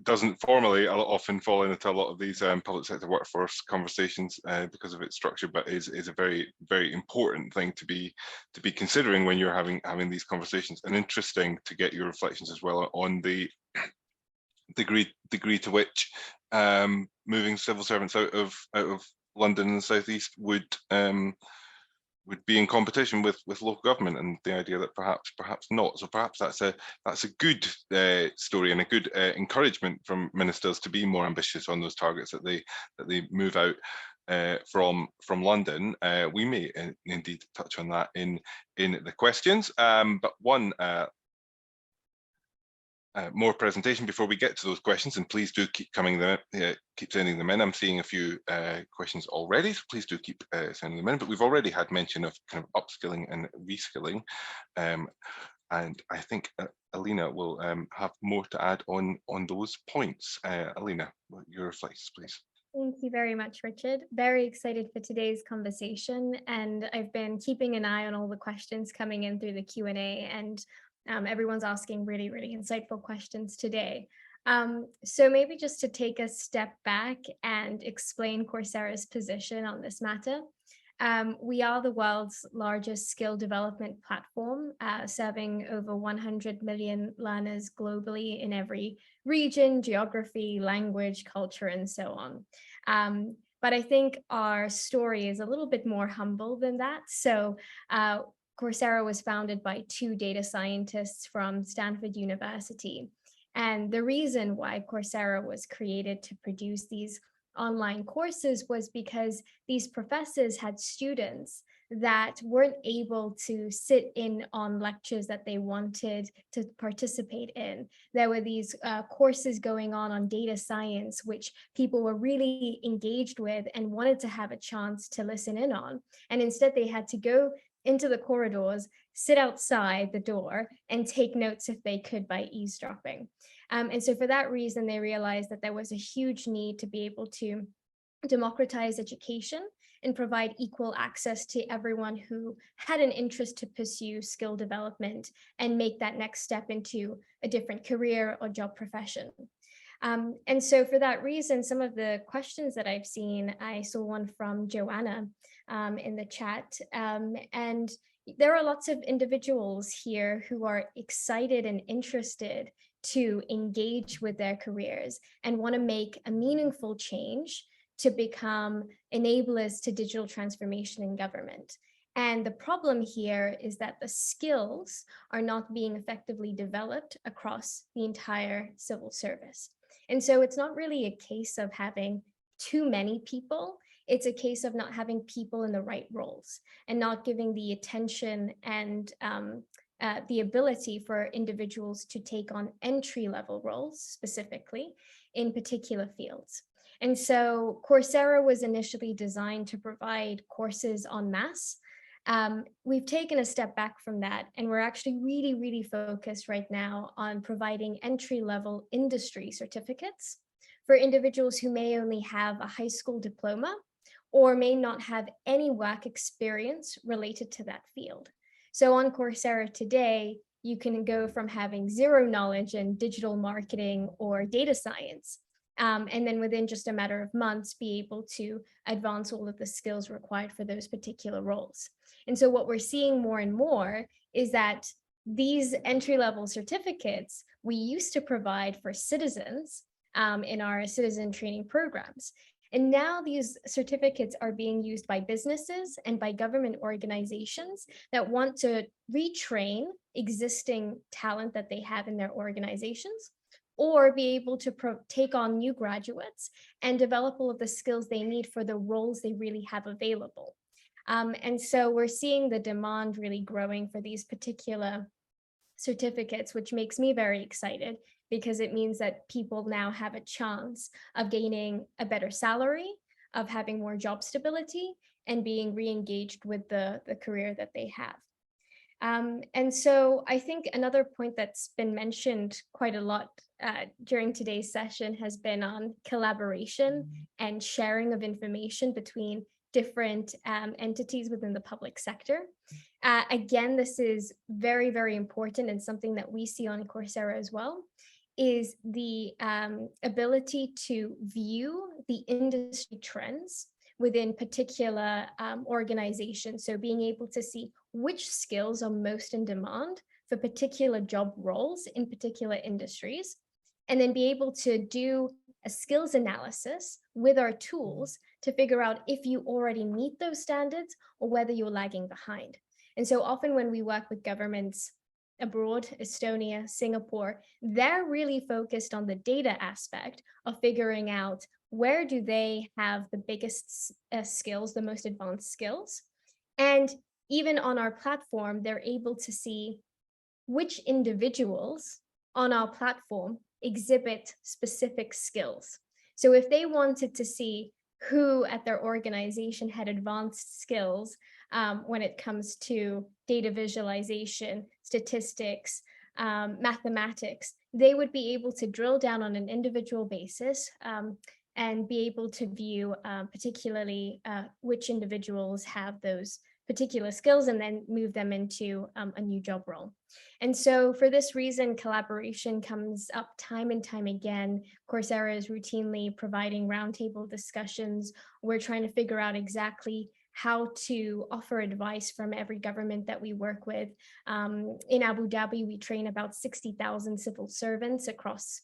doesn't formally often fall into a lot of these public sector workforce conversations because of its structure, but is a very, very important thing to be considering when you're having these conversations. And interesting to get your reflections as well on the degree to which moving civil servants out of London and the southeast would be in competition with local government, and the idea that perhaps not. So perhaps that's a good story and a good encouragement from ministers to be more ambitious on those targets that they move out from London. We may indeed touch on that in the questions, but one more presentation before we get to those questions, and please do keep keep sending them in. I'm seeing a few questions already, so please do keep sending them in. But we've already had mention of kind of upskilling and reskilling, and I think Alina will have more to add on those points. Alina, your reflections, please. Thank you very much, Richard. Very excited for today's conversation, and I've been keeping an eye on all the questions coming in through the Q&A, and everyone's asking really, really insightful questions today. So maybe just to take a step back and explain Coursera's position on this matter. We are the world's largest skill development platform, serving over 100 million learners globally in every region, geography, language, culture, and so on. But I think our story is a little bit more humble than that. So Coursera was founded by 2 data scientists from Stanford University. And the reason why Coursera was created to produce these online courses was because these professors had students that weren't able to sit in on lectures that they wanted to participate in. There were these courses going on data science, which people were really engaged with and wanted to have a chance to listen in on. And instead they had to go into the corridors, sit outside the door, and take notes if they could by eavesdropping. And so for that reason, they realized that there was a huge need to be able to democratize education and provide equal access to everyone who had an interest to pursue skill development and make that next step into a different career or job profession. And so for that reason, some of the questions that I've seen, I saw one from Joanna in the chat, and there are lots of individuals here who are excited and interested to engage with their careers and want to make a meaningful change to become enablers to digital transformation in government. And the problem here is that the skills are not being effectively developed across the entire civil service. And so it's not really a case of having too many people. It's a case of not having people in the right roles and not giving the attention and the ability for individuals to take on entry-level roles specifically in particular fields. And so Coursera was initially designed to provide courses en masse. We've taken a step back from that, and we're actually really, really focused right now on providing entry-level industry certificates for individuals who may only have a high school diploma or may not have any work experience related to that field. So on Coursera today, you can go from having zero knowledge in digital marketing or data science, and then within just a matter of months, be able to advance all of the skills required for those particular roles. And so what we're seeing more and more is that these entry-level certificates we used to provide for citizens in our citizen training programs. And now these certificates are being used by businesses and by government organizations that want to retrain existing talent that they have in their organizations, or be able to take on new graduates and develop all of the skills they need for the roles they really have available. And so we're seeing the demand really growing for these particular certificates, which makes me very excited because it means that people now have a chance of gaining a better salary, of having more job stability, and being re-engaged with the career that they have. And so I think another point that's been mentioned quite a lot during today's session has been on collaboration and sharing of information between different entities within the public sector. Again, this is very, very important, and something that we see on Coursera as well, is the ability to view the industry trends within particular organizations. So being able to see which skills are most in demand for particular job roles in particular industries, and then be able to do a skills analysis with our tools to figure out if you already meet those standards or whether you're lagging behind. And so often when we work with governments abroad, Estonia, Singapore, they're really focused on the data aspect of figuring out where do they have the biggest skills, the most advanced skills. And even on our platform, they're able to see which individuals on our platform exhibit specific skills. So if they wanted to see who at their organization had advanced skills when it comes to data visualization, statistics, mathematics, they would be able to drill down on an individual basis and be able to view particularly which individuals have those particular skills and then move them into a new job role. And so for this reason, collaboration comes up time and time again. Coursera is routinely providing roundtable discussions. We're trying to figure out exactly how to offer advice from every government that we work with. In Abu Dhabi, we train about 60,000 civil servants across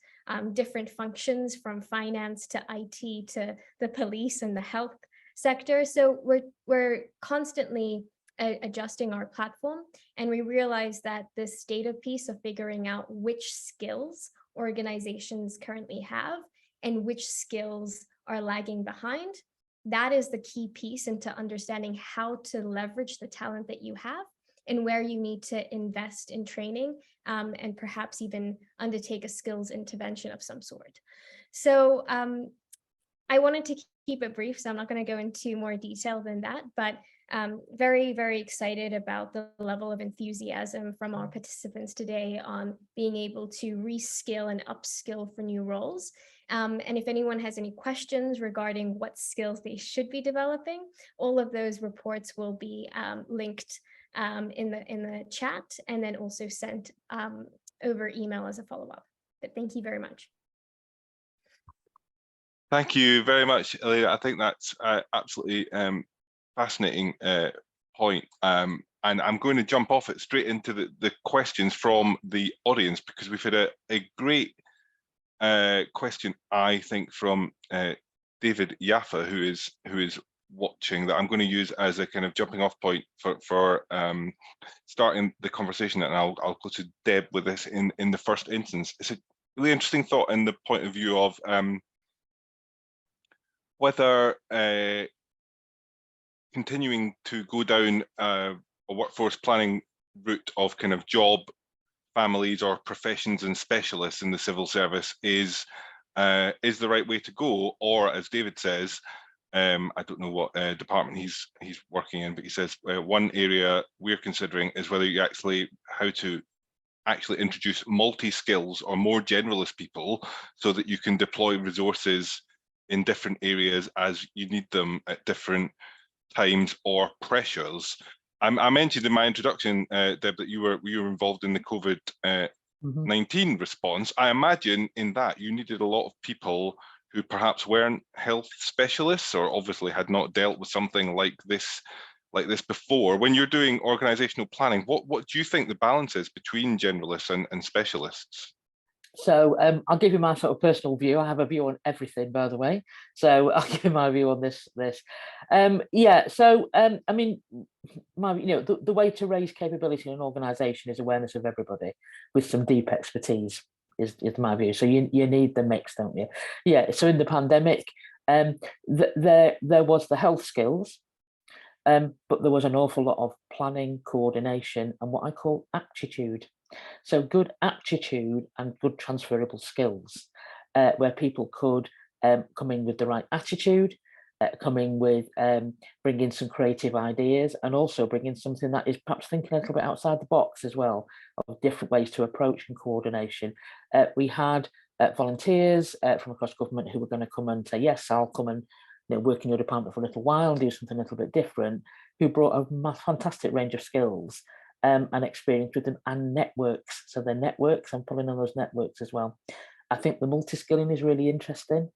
different functions, from finance to IT to the police and the health sector. So we're constantly adjusting our platform, and we realize that this data piece of figuring out which skills organizations currently have and which skills are lagging behind, that is the key piece into understanding how to leverage the talent that you have and where you need to invest in training and perhaps even undertake a skills intervention of some sort. So I wanted to keep it brief, so I'm not going to go into more detail than that, but very, very excited about the level of enthusiasm from our participants today on being able to reskill and upskill for new roles. And if anyone has any questions regarding what skills they should be developing, all of those reports will be linked in the chat and then also sent over email as a follow-up. But thank you very much. Thank you very much, Elena. I think that's absolutely fascinating point. And I'm going to jump off it straight into the questions from the audience, because we've had a great question, I think, from David Yaffa, who is watching, that I'm going to use as a kind of jumping off point for starting the conversation. And I'll go to Deb with this in the first instance. It's a really interesting thought in the point of view of whether continuing to go down a workforce planning route of kind of job, families or professions and specialists in the civil service is the right way to go, or, as David says, I don't know what department he's working in, but he says one area we're considering is whether you how to actually introduce multi-skills or more generalist people so that you can deploy resources in different areas as you need them at different times or pressures. I mentioned in my introduction, Deb, that you were involved in the COVID-19 response. I imagine in that you needed a lot of people who perhaps weren't health specialists or obviously had not dealt with something like this before. When you're doing organizational planning, what do you think the balance is between generalists and specialists? So I'll give you my sort of personal view. I have a view on everything, by the way. So I'll give you my view on this. Yeah. So I mean, the way to raise capability in an organisation is awareness of everybody with some deep expertise. Is my view. So you need the mix, don't you? Yeah. So in the pandemic, there was the health skills, but there was an awful lot of planning, coordination, and what I call aptitude. So good aptitude and good transferable skills, where people could come in with the right attitude, come in with bringing some creative ideas, and also bringing something that is perhaps thinking a little bit outside the box as well, of different ways to approach and coordination. We had volunteers from across government who were going to come and say, yes, I'll come and work in your department for a little while and do something a little bit different, who brought a fantastic range of skills and experience with them, and networks. So they're networks, I'm pulling on those networks as well. I think the multi-skilling is really interesting.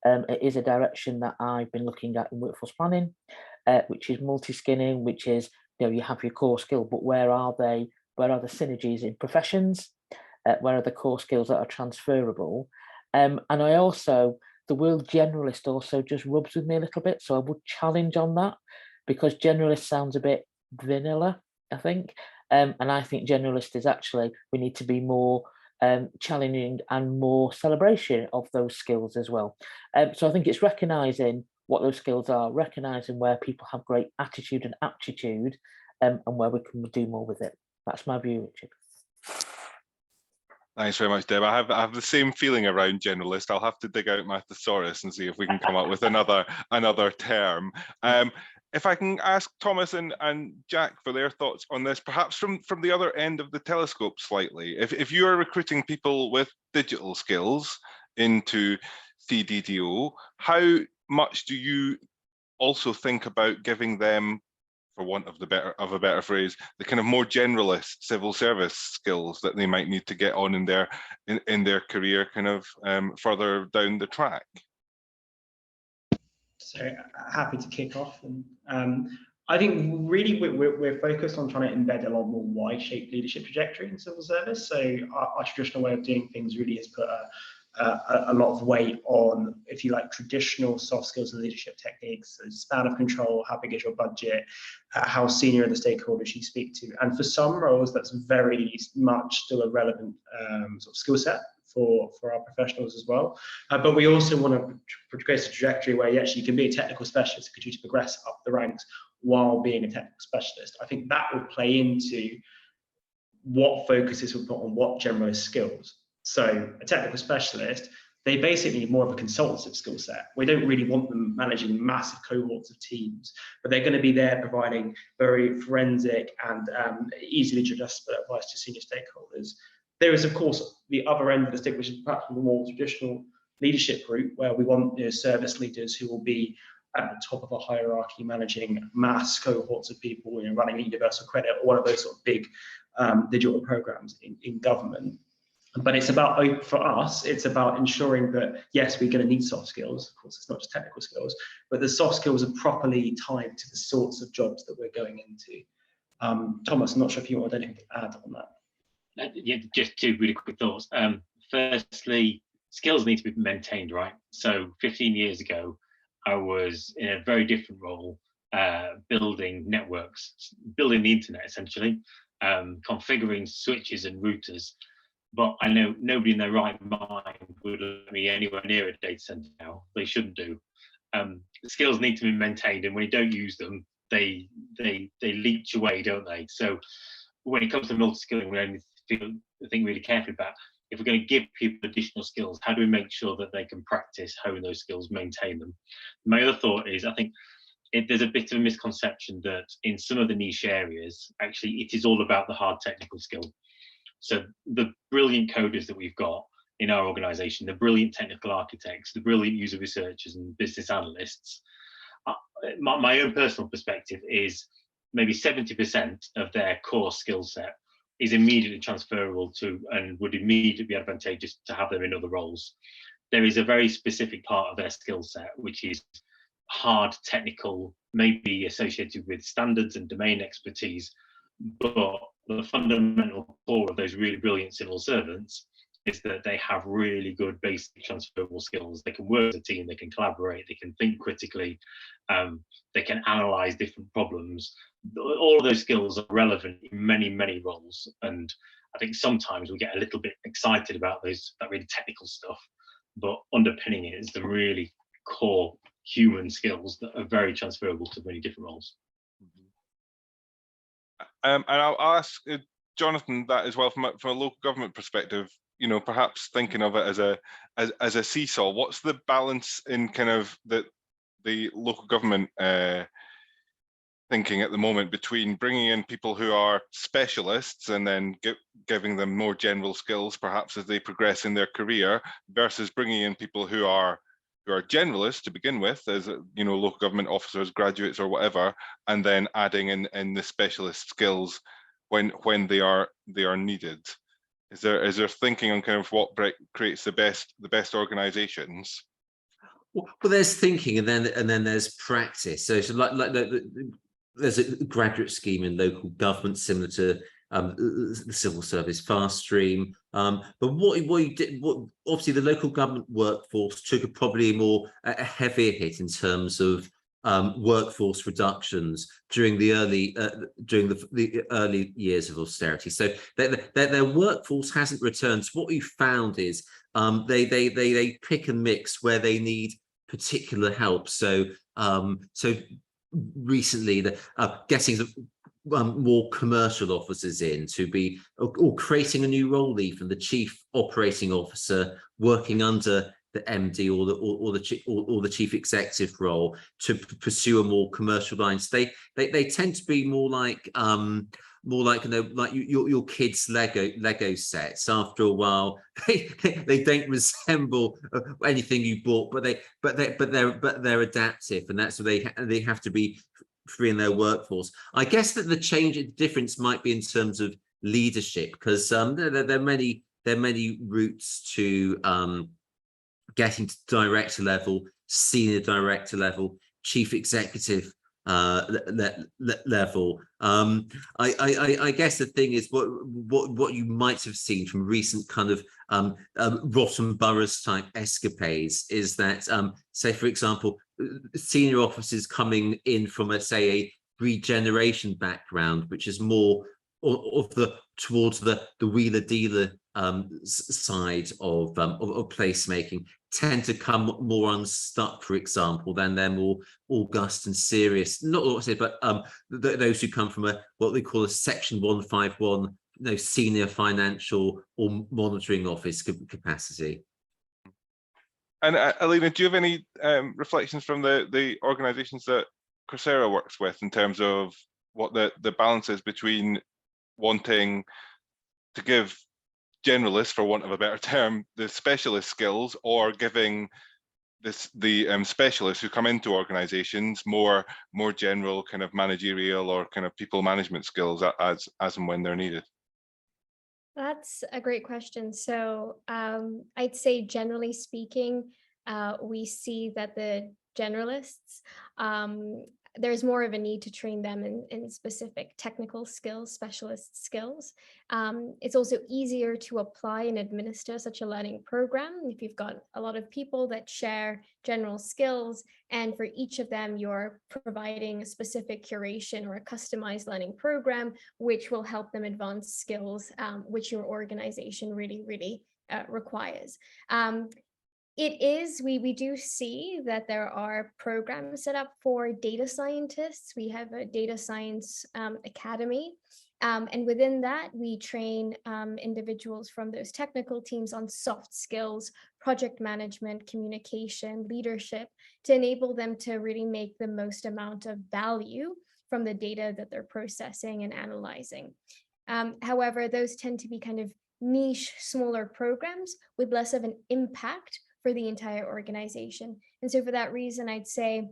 It is a direction that I've been looking at in workforce planning, which is multi-skilling, which is, you have your core skill, but where are the synergies in professions? Where are the core skills that are transferable? And I also, the word generalist also just rubs with me a little bit. So I would challenge on that, because generalist sounds a bit vanilla, I think. And I think generalist is actually, we need to be more challenging and more celebration of those skills as well. So I think it's recognising what those skills are, recognising where people have great attitude and aptitude, and where we can do more with it. That's my view, Richard. Thanks very much, Deb. I have the same feeling around generalist. I'll have to dig out my thesaurus and see if we can come up with another term. If I can ask Thomas and Jack for their thoughts on this, perhaps from the other end of the telescope slightly. If you are recruiting people with digital skills into CDDO, how much do you also think about giving them, for want of a better phrase, the kind of more generalist civil service skills that they might need to get on in their career, kind of further down the track? So happy to kick off. And I think really we're focused on trying to embed a lot more Y-shaped leadership trajectory in civil service. So our traditional way of doing things really has put a lot of weight on, if you like, traditional soft skills and leadership techniques, so span of control, how big is your budget, how senior are the stakeholders you speak to. And for some roles, that's very much still a relevant sort of skill set for our professionals as well. But we also want to create a trajectory where you can be a technical specialist and continue to progress up the ranks while being a technical specialist. I think that will play into what focuses we put on what generalist skills. So a technical specialist, they basically need more of a consultative skill set. We don't really want them managing massive cohorts of teams, but they're going to be there providing very forensic and easily digestible advice to senior stakeholders. There is, of course, the other end of the stick, which is perhaps the more traditional leadership route, where we want service leaders who will be at the top of a hierarchy, managing mass cohorts of people, running universal credit or one of those sort of big digital programs in government. But it's about, for us, it's about ensuring that, yes, we're going to need soft skills. Of course, it's not just technical skills, but the soft skills are properly tied to the sorts of jobs that we're going into. Thomas, I'm not sure if you want anything to add on that. Yeah, just two really quick thoughts. Firstly, skills need to be maintained, right? So 15 years ago, I was in a very different role, building networks, building the internet essentially, configuring switches and routers. But I know nobody in their right mind would let me anywhere near a data center now. They shouldn't do. The skills need to be maintained, and when you don't use them, they leach away, don't they? So when it comes to multi-skilling, we only think really carefully about, if we're going to give people additional skills, how do we make sure that they can practice, hone those skills, maintain them? My other thought is, I think there's a bit of a misconception that in some of the niche areas, actually, it is all about the hard technical skill. So the brilliant coders that we've got in our organization, the brilliant technical architects, the brilliant user researchers and business analysts, my own personal perspective is maybe 70% of their core skill set is immediately transferable to and would immediately be advantageous to have them in other roles. There is a very specific part of their skill set, which is hard technical, maybe associated with standards and domain expertise, but the fundamental core of those really brilliant civil servants is that they have really good basic transferable skills. They can work as a team, they can collaborate, they can think critically, they can analyze different problems. All of those skills are relevant in many, many roles. And I think sometimes we get a little bit excited about that really technical stuff, but underpinning it is the really core human skills that are very transferable to many different roles. And I'll ask Jonathan that as well from a local government perspective. Perhaps thinking of it as a seesaw. What's the balance in kind of the local government thinking at the moment between bringing in people who are specialists and then giving them more general skills, perhaps as they progress in their career, versus bringing in people who are generalists to begin with, as local government officers, graduates, or whatever, and then adding in the specialist skills when they are needed? Is there thinking on kind of what creates the best organizations? Well, there's thinking, and then there's practice. So it's like there's a graduate scheme in local government similar to the civil service fast stream. But what you did, obviously the local government workforce took probably a heavier hit in terms of workforce reductions during the early years of austerity. So their workforce hasn't returned. So what we found is they pick and mix where they need particular help. So recently getting more commercial officers in to be, or creating a new role, even the chief operating officer working under MD or the chief executive role to pursue a more commercial lines. They tend to be more like like your kids' Lego sets. After a while, they don't resemble anything you bought, but they're adaptive, and that's what they have to be free in their workforce. I guess that the difference might be in terms of leadership, because there are many routes to getting to director level, senior director level, chief executive level. I guess the thing is what you might have seen from recent kind of rotten boroughs type escapades is that say, for example, senior officers coming in from, let's say, a regeneration background, which is more towards the wheeler dealer side of placemaking, tend to come more unstuck, for example, than they're more august and serious. Not what I say, but those who come from what they call a Section 151, senior financial or monitoring office capacity. And Alina, do you have any reflections from the organisations that Coursera works with in terms of what the balance is between wanting to give generalists, for want of a better term, the specialist skills, or giving the specialists who come into organizations more general kind of managerial or kind of people management skills as and when they're needed? That's a great question. So I'd say, generally speaking, we see that the generalists, there's more of a need to train them in specific technical skills, specialist skills. It's also easier to apply and administer such a learning program if you've got a lot of people that share general skills, and for each of them you're providing a specific curation or a customized learning program which will help them advance skills which your organization really requires. We do see that there are programs set up for data scientists. We have a data science academy, and within that we train individuals from those technical teams on soft skills, project management, communication, leadership, to enable them to really make the most amount of value from the data that they're processing and analyzing. However, those tend to be kind of niche, smaller programs with less of an impact for the entire organization. And so for that reason, I'd say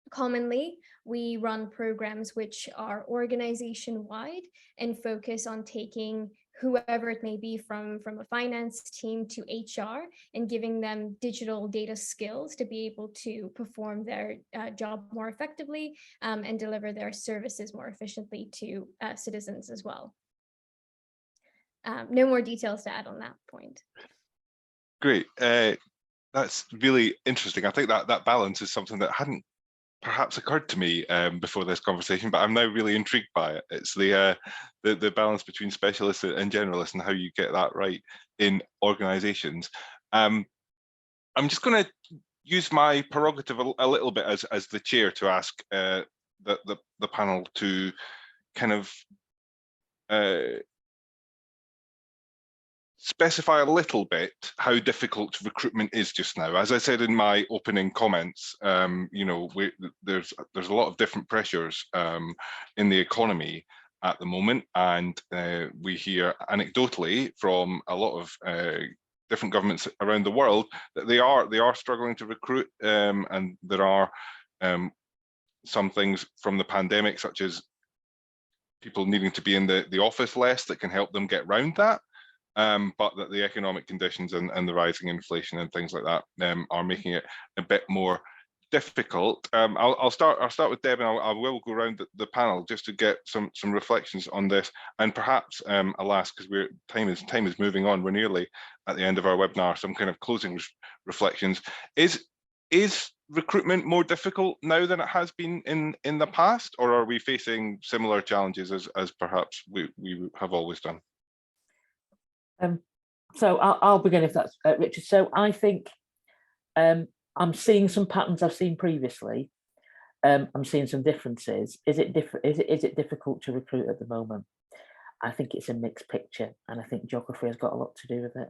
commonly we run programs which are organization-wide and focus on taking whoever it may be from a finance team to HR and giving them digital data skills to be able to perform their job more effectively and deliver their services more efficiently to citizens as well. No more details to add on that point. Great. That's really interesting. I think that balance is something that hadn't perhaps occurred to me before this conversation, but I'm now really intrigued by it. It's the balance between specialists and generalists and how you get that right in organizations. I'm just going to use my prerogative a little bit as the chair to ask the panel to kind of specify a little bit how difficult recruitment is just now. As I said in my opening comments, there's a lot of different pressures in the economy at the moment, and we hear anecdotally from a lot of different governments around the world that they are struggling to recruit, and there are some things from the pandemic, such as people needing to be in the office less, that can help them get round that. But that the economic conditions and the rising inflation and things like that are making it a bit more difficult. I'll start with Deb, and I will go around the panel just to get some reflections on this, and perhaps alas, because time is moving on, we're nearly at the end of our webinar, some kind of closing reflections. Is recruitment more difficult now than it has been in the past, or are we facing similar challenges as perhaps we have always done? So I'll begin if that's Richard. So I think I'm seeing some patterns I've seen previously. I'm seeing some differences. Is it difficult to recruit at the moment? I think it's a mixed picture, and I think geography has got a lot to do with it.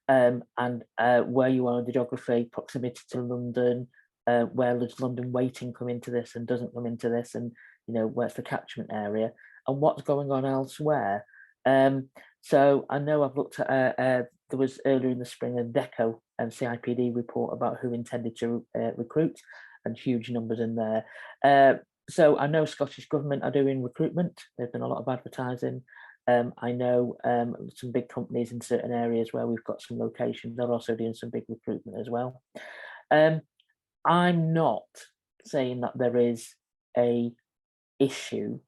and where you are in the geography, proximity to London, where does London weighting come into this and doesn't come into this, and where's the catchment area and what's going on elsewhere. So I know I've looked at there was earlier in the spring a DECO and CIPD report about who intended to recruit, and huge numbers in there. So I know Scottish Government are doing recruitment. They've done a lot of advertising. I know some big companies in certain areas where we've got some locations, they're also doing some big recruitment as well. I'm not saying that there is a issue,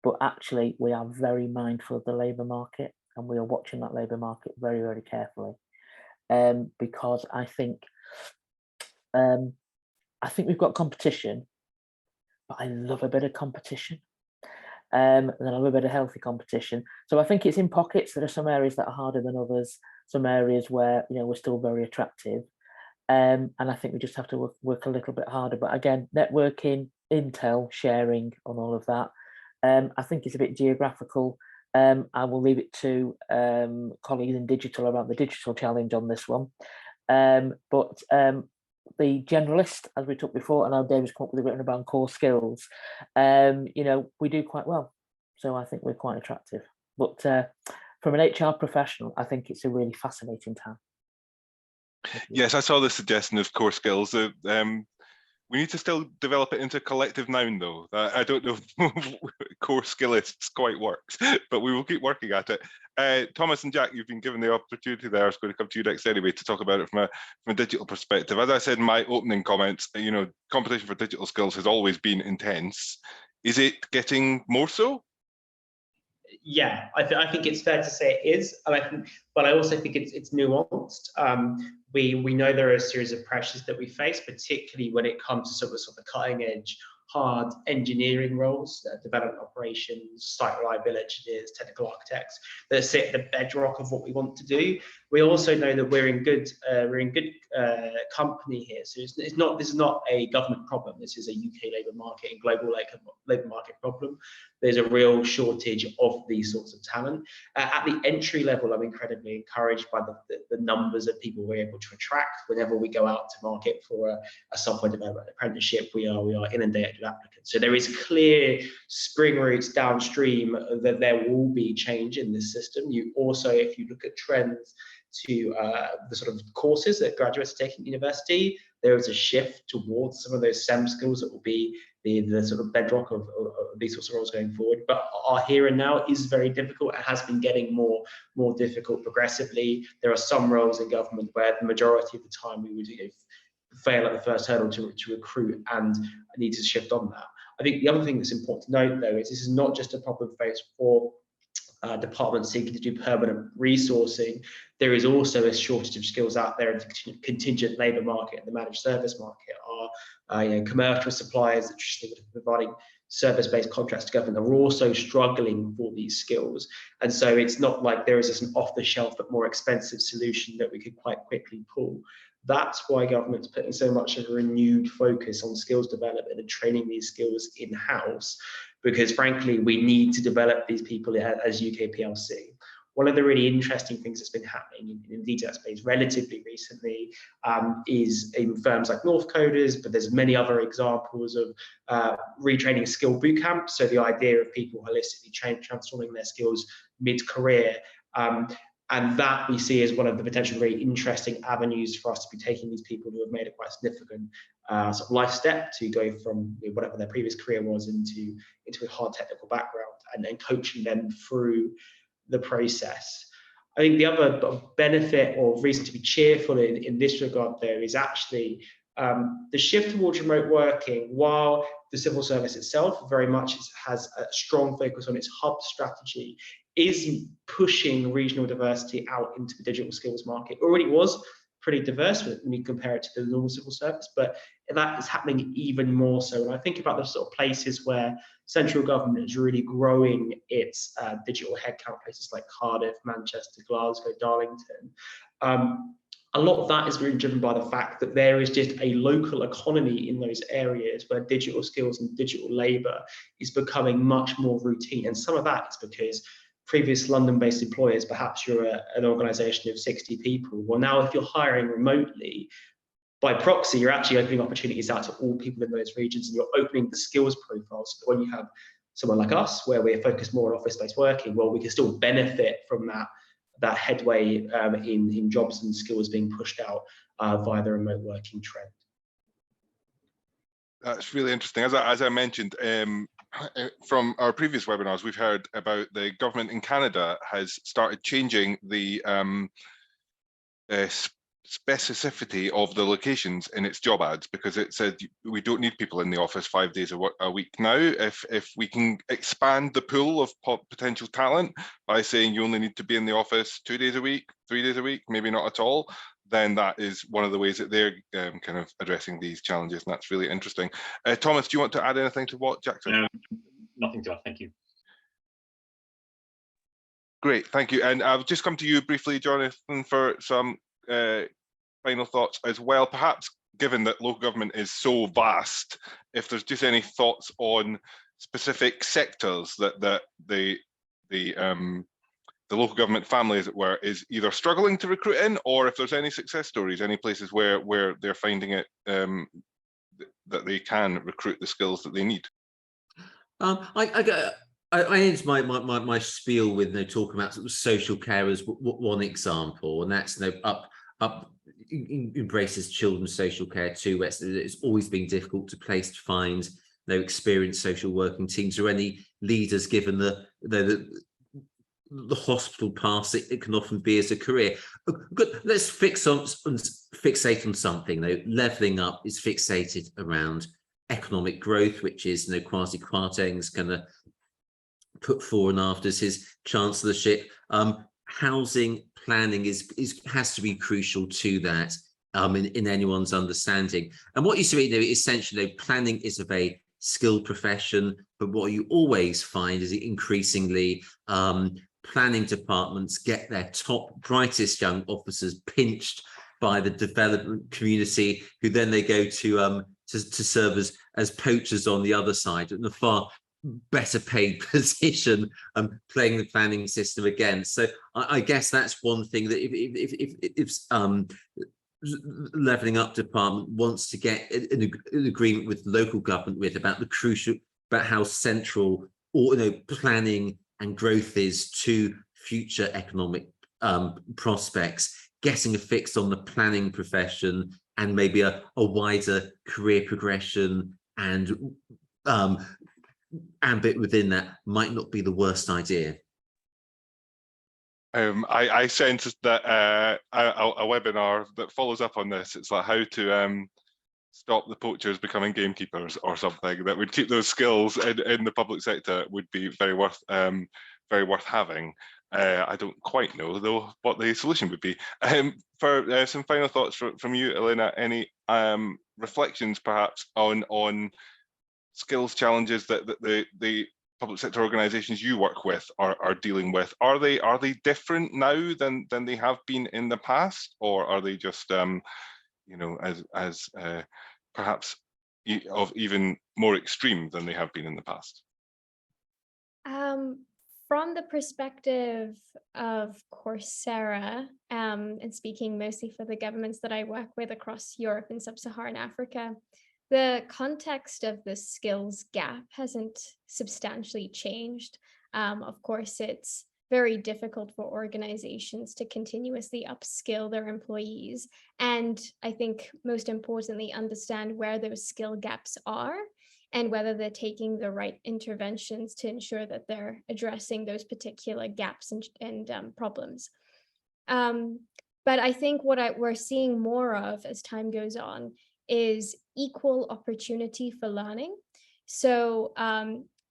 but actually we are very mindful of the labour market, and we are watching that labour market very, very carefully, because I think we've got competition, but I love a bit of competition. And I love a bit of healthy competition. So I think it's in pockets. There are some areas that are harder than others, some areas where we're still very attractive. And I think we just have to work a little bit harder. But again, networking, intel, sharing on all of that. I think it's a bit geographical. I will leave it to colleagues in digital about the digital challenge on this one. But the generalist, as we talked before, and our David's come up with a written about core skills, we do quite well. So I think we're quite attractive. But from an HR professional, I think it's a really fascinating time. Yes, I saw the suggestion of core skills. We need to still develop it into a collective noun, though. I don't know if core skillists quite works, but we will keep working at it. Thomas and Jack, you've been given the opportunity there. I was going to come to you next anyway to talk about it from a digital perspective. As I said in my opening comments, competition for digital skills has always been intense. Is it getting more so? Yeah, I think it's fair to say it is, but I also think it's nuanced. We know there are a series of pressures that we face, particularly when it comes to sort of cutting edge, hard engineering roles, development operations, site reliability engineers, technical architects that sit at the bedrock of what we want to do. We also know that we're in good company here. So this is not a government problem. This is a UK labour market and global labour market problem. There's a real shortage of these sorts of talent. At the entry level, I'm incredibly encouraged by the numbers of people we're able to attract. Whenever we go out to market for a software development apprenticeship, we are inundated with applicants. So there is clear spring roots downstream that there will be change in this system. You also, if you look at trends to the sort of courses that graduates are taking at university, there is a shift towards some of those STEM skills that will be the sort of bedrock of these sorts of roles going forward. But our here and now is very difficult. It has been getting more difficult progressively. There are some roles in government where the majority of the time we would fail at the first hurdle to recruit and need to shift on that. I think the other thing that's important to note, though, is this is not just a problem faced for departments seeking to do permanent resourcing. There is also a shortage of skills out there in the contingent labour market and the managed service market. Our commercial suppliers that traditionally would be providing service-based contracts to government are also struggling for these skills. And so it's not like there is just an off-the-shelf but more expensive solution that we could quite quickly pull. That's why government's putting so much of a renewed focus on skills development and training these skills in-house, because frankly, we need to develop these people as UK PLC. One of the really interesting things that's been happening in the Ddat space relatively recently is in firms like North Coders, but there's many other examples of retraining skill bootcamp. So the idea of people holistically transforming their skills mid-career. And that we see as one of the potential very interesting avenues for us to be taking these people who have made a quite significant sort of life step to go from whatever their previous career was into a hard technical background and then coaching them through the process. I think the other benefit or reason to be cheerful in this regard, though, is actually the shift towards remote working. While the civil service itself very much has a strong focus on its hub strategy, is pushing regional diversity out into the digital skills market. It already was pretty diverse when you compare it to the normal civil service, but that is happening even more so. When I think about the sort of places where central government is really growing its digital headcount, places like Cardiff, Manchester, Glasgow, Darlington, a lot of that is really driven by the fact that there is just a local economy in those areas where digital skills and digital labour is becoming much more routine. And some of that is because previous London-based employers, perhaps you're an organization of 60 people. Well, now if you're hiring remotely, by proxy, you're actually opening opportunities out to all people in those regions, and you're opening the skills profiles. So when you have someone like us, where we're focused more on office-based working, well, we can still benefit from that headway in jobs and skills being pushed out via the remote working trend. That's really interesting. As I mentioned, from our previous webinars, we've heard about the government in Canada has started changing the specificity of the locations in its job ads, because it said we don't need people in the office 5 days a week now. If we can expand the pool of potential talent by saying you only need to be in the office 2 days a week, 3 days a week, maybe not at all, then that is one of the ways that they're kind of addressing these challenges, and that's really interesting. Thomas, do you want to add anything to what Jack said? Nothing to add, thank you. Great, thank you. And I'll just come to you briefly, Jonathan, for some final thoughts as well. Perhaps, given that local government is so vast, if there's just any thoughts on specific sectors that the local government family, as it were, is either struggling to recruit in, or if there's any success stories, any places where they're finding it that they can recruit the skills that they need. I end my spiel with talking about sort of social care as one example, and that's embraces children's social care too. Where it's always been difficult to find experienced social working teams or any leaders, given the hospital pass it can often be as a career. Good. Let's fixate on something though. Levelling Up is fixated around economic growth, which is Kwasi Kwarteng's kind of put forward after his chancellorship. Housing planning has to be crucial to that in anyone's understanding. And what you see, essentially, planning is a very skilled profession, but what you always find is increasingly planning departments get their top, brightest young officers pinched by the development community, who then they go to serve as poachers on the other side, in a far better paid position, playing the planning system again. So I guess that's one thing that if Levelling Up department wants to get an agreement with local government about how central planning and growth is to future economic prospects, getting a fix on the planning profession and maybe a wider career progression and ambit within that might not be the worst idea. I sense that a webinar that follows up on this, it's like how to stop the poachers becoming gamekeepers or something, that would keep those skills in the public sector, would be very worth having. I don't quite know though what the solution would be. For some final thoughts from you, Elena, any reflections perhaps on skills challenges that the public sector organisations you work with are dealing with? Are they different now than they have been in the past, or are they just as perhaps of even more extreme than they have been in the past? From the perspective of Coursera, and speaking mostly for the governments that I work with across Europe and Sub-Saharan Africa, the context of the skills gap hasn't substantially changed. Of course, it's very difficult for organizations to continuously upskill their employees, and I think most importantly, understand where those skill gaps are and whether they're taking the right interventions to ensure that they're addressing those particular gaps and problems. But I think what we're seeing more of as time goes on is equal opportunity for learning. So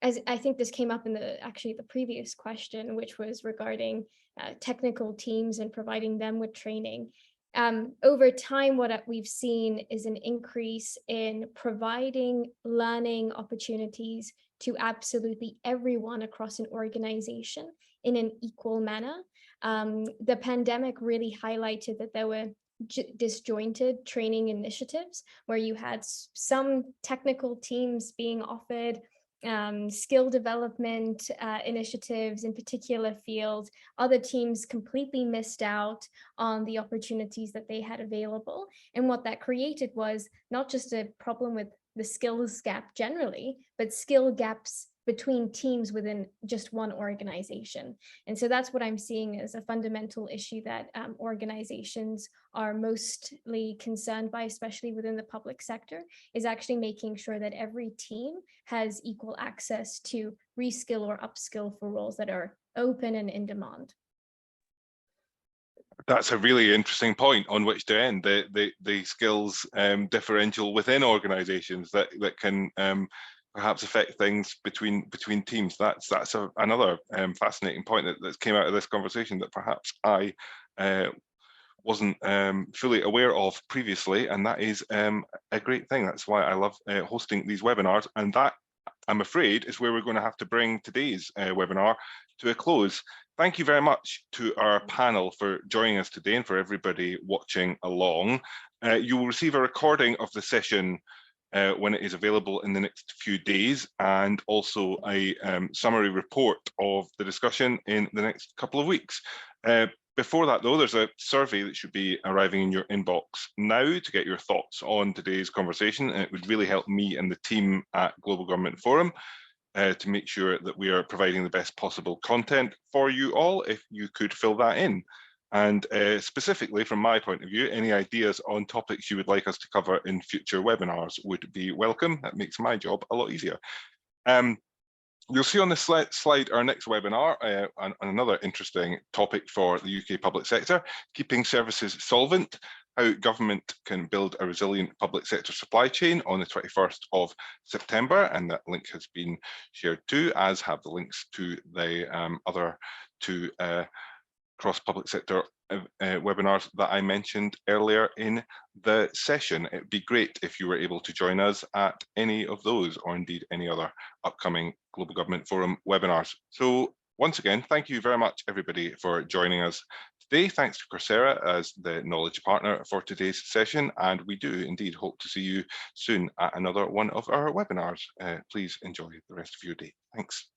as I think this came up in the previous question, which was regarding technical teams and providing them with training. Over time, what we've seen is an increase in providing learning opportunities to absolutely everyone across an organization in an equal manner. The pandemic really highlighted that there were disjointed training initiatives where you had some technical teams being offered skill development initiatives in particular fields, other teams completely missed out on the opportunities that they had available. And what that created was not just a problem with the skills gap generally, but skill gaps between teams within just one organization. And so that's what I'm seeing as a fundamental issue that organizations are mostly concerned by, especially within the public sector, is actually making sure that every team has equal access to reskill or upskill for roles that are open and in demand. That's a really interesting point on which to end, the skills differential within organizations that can perhaps affect things between teams. That's another fascinating point that came out of this conversation that perhaps I wasn't fully aware of previously, and that is a great thing. That's why I love hosting these webinars, and that, I'm afraid, is where we're going to have to bring today's webinar to a close. Thank you very much to our panel for joining us today and for everybody watching along. You will receive a recording of the session when it is available in the next few days, and also a summary report of the discussion in the next couple of weeks. Before that, though, there's a survey that should be arriving in your inbox now to get your thoughts on today's conversation, and it would really help me and the team at Global Government Forum to make sure that we are providing the best possible content for you all, if you could fill that in. And specifically, from my point of view, any ideas on topics you would like us to cover in future webinars would be welcome. That makes my job a lot easier. You'll see on this slide our next webinar on another interesting topic for the UK public sector, keeping services solvent, how government can build a resilient public sector supply chain, on the 21st of September. And that link has been shared too, as have the links to the other two cross public sector webinars that I mentioned earlier in the session. It'd be great if you were able to join us at any of those, or indeed any other upcoming Global Government Forum webinars. So once again, thank you very much, everybody, for joining us today. Thanks to Coursera as the knowledge partner for today's session, and we do indeed hope to see you soon at another one of our webinars. Please enjoy the rest of your day. Thanks.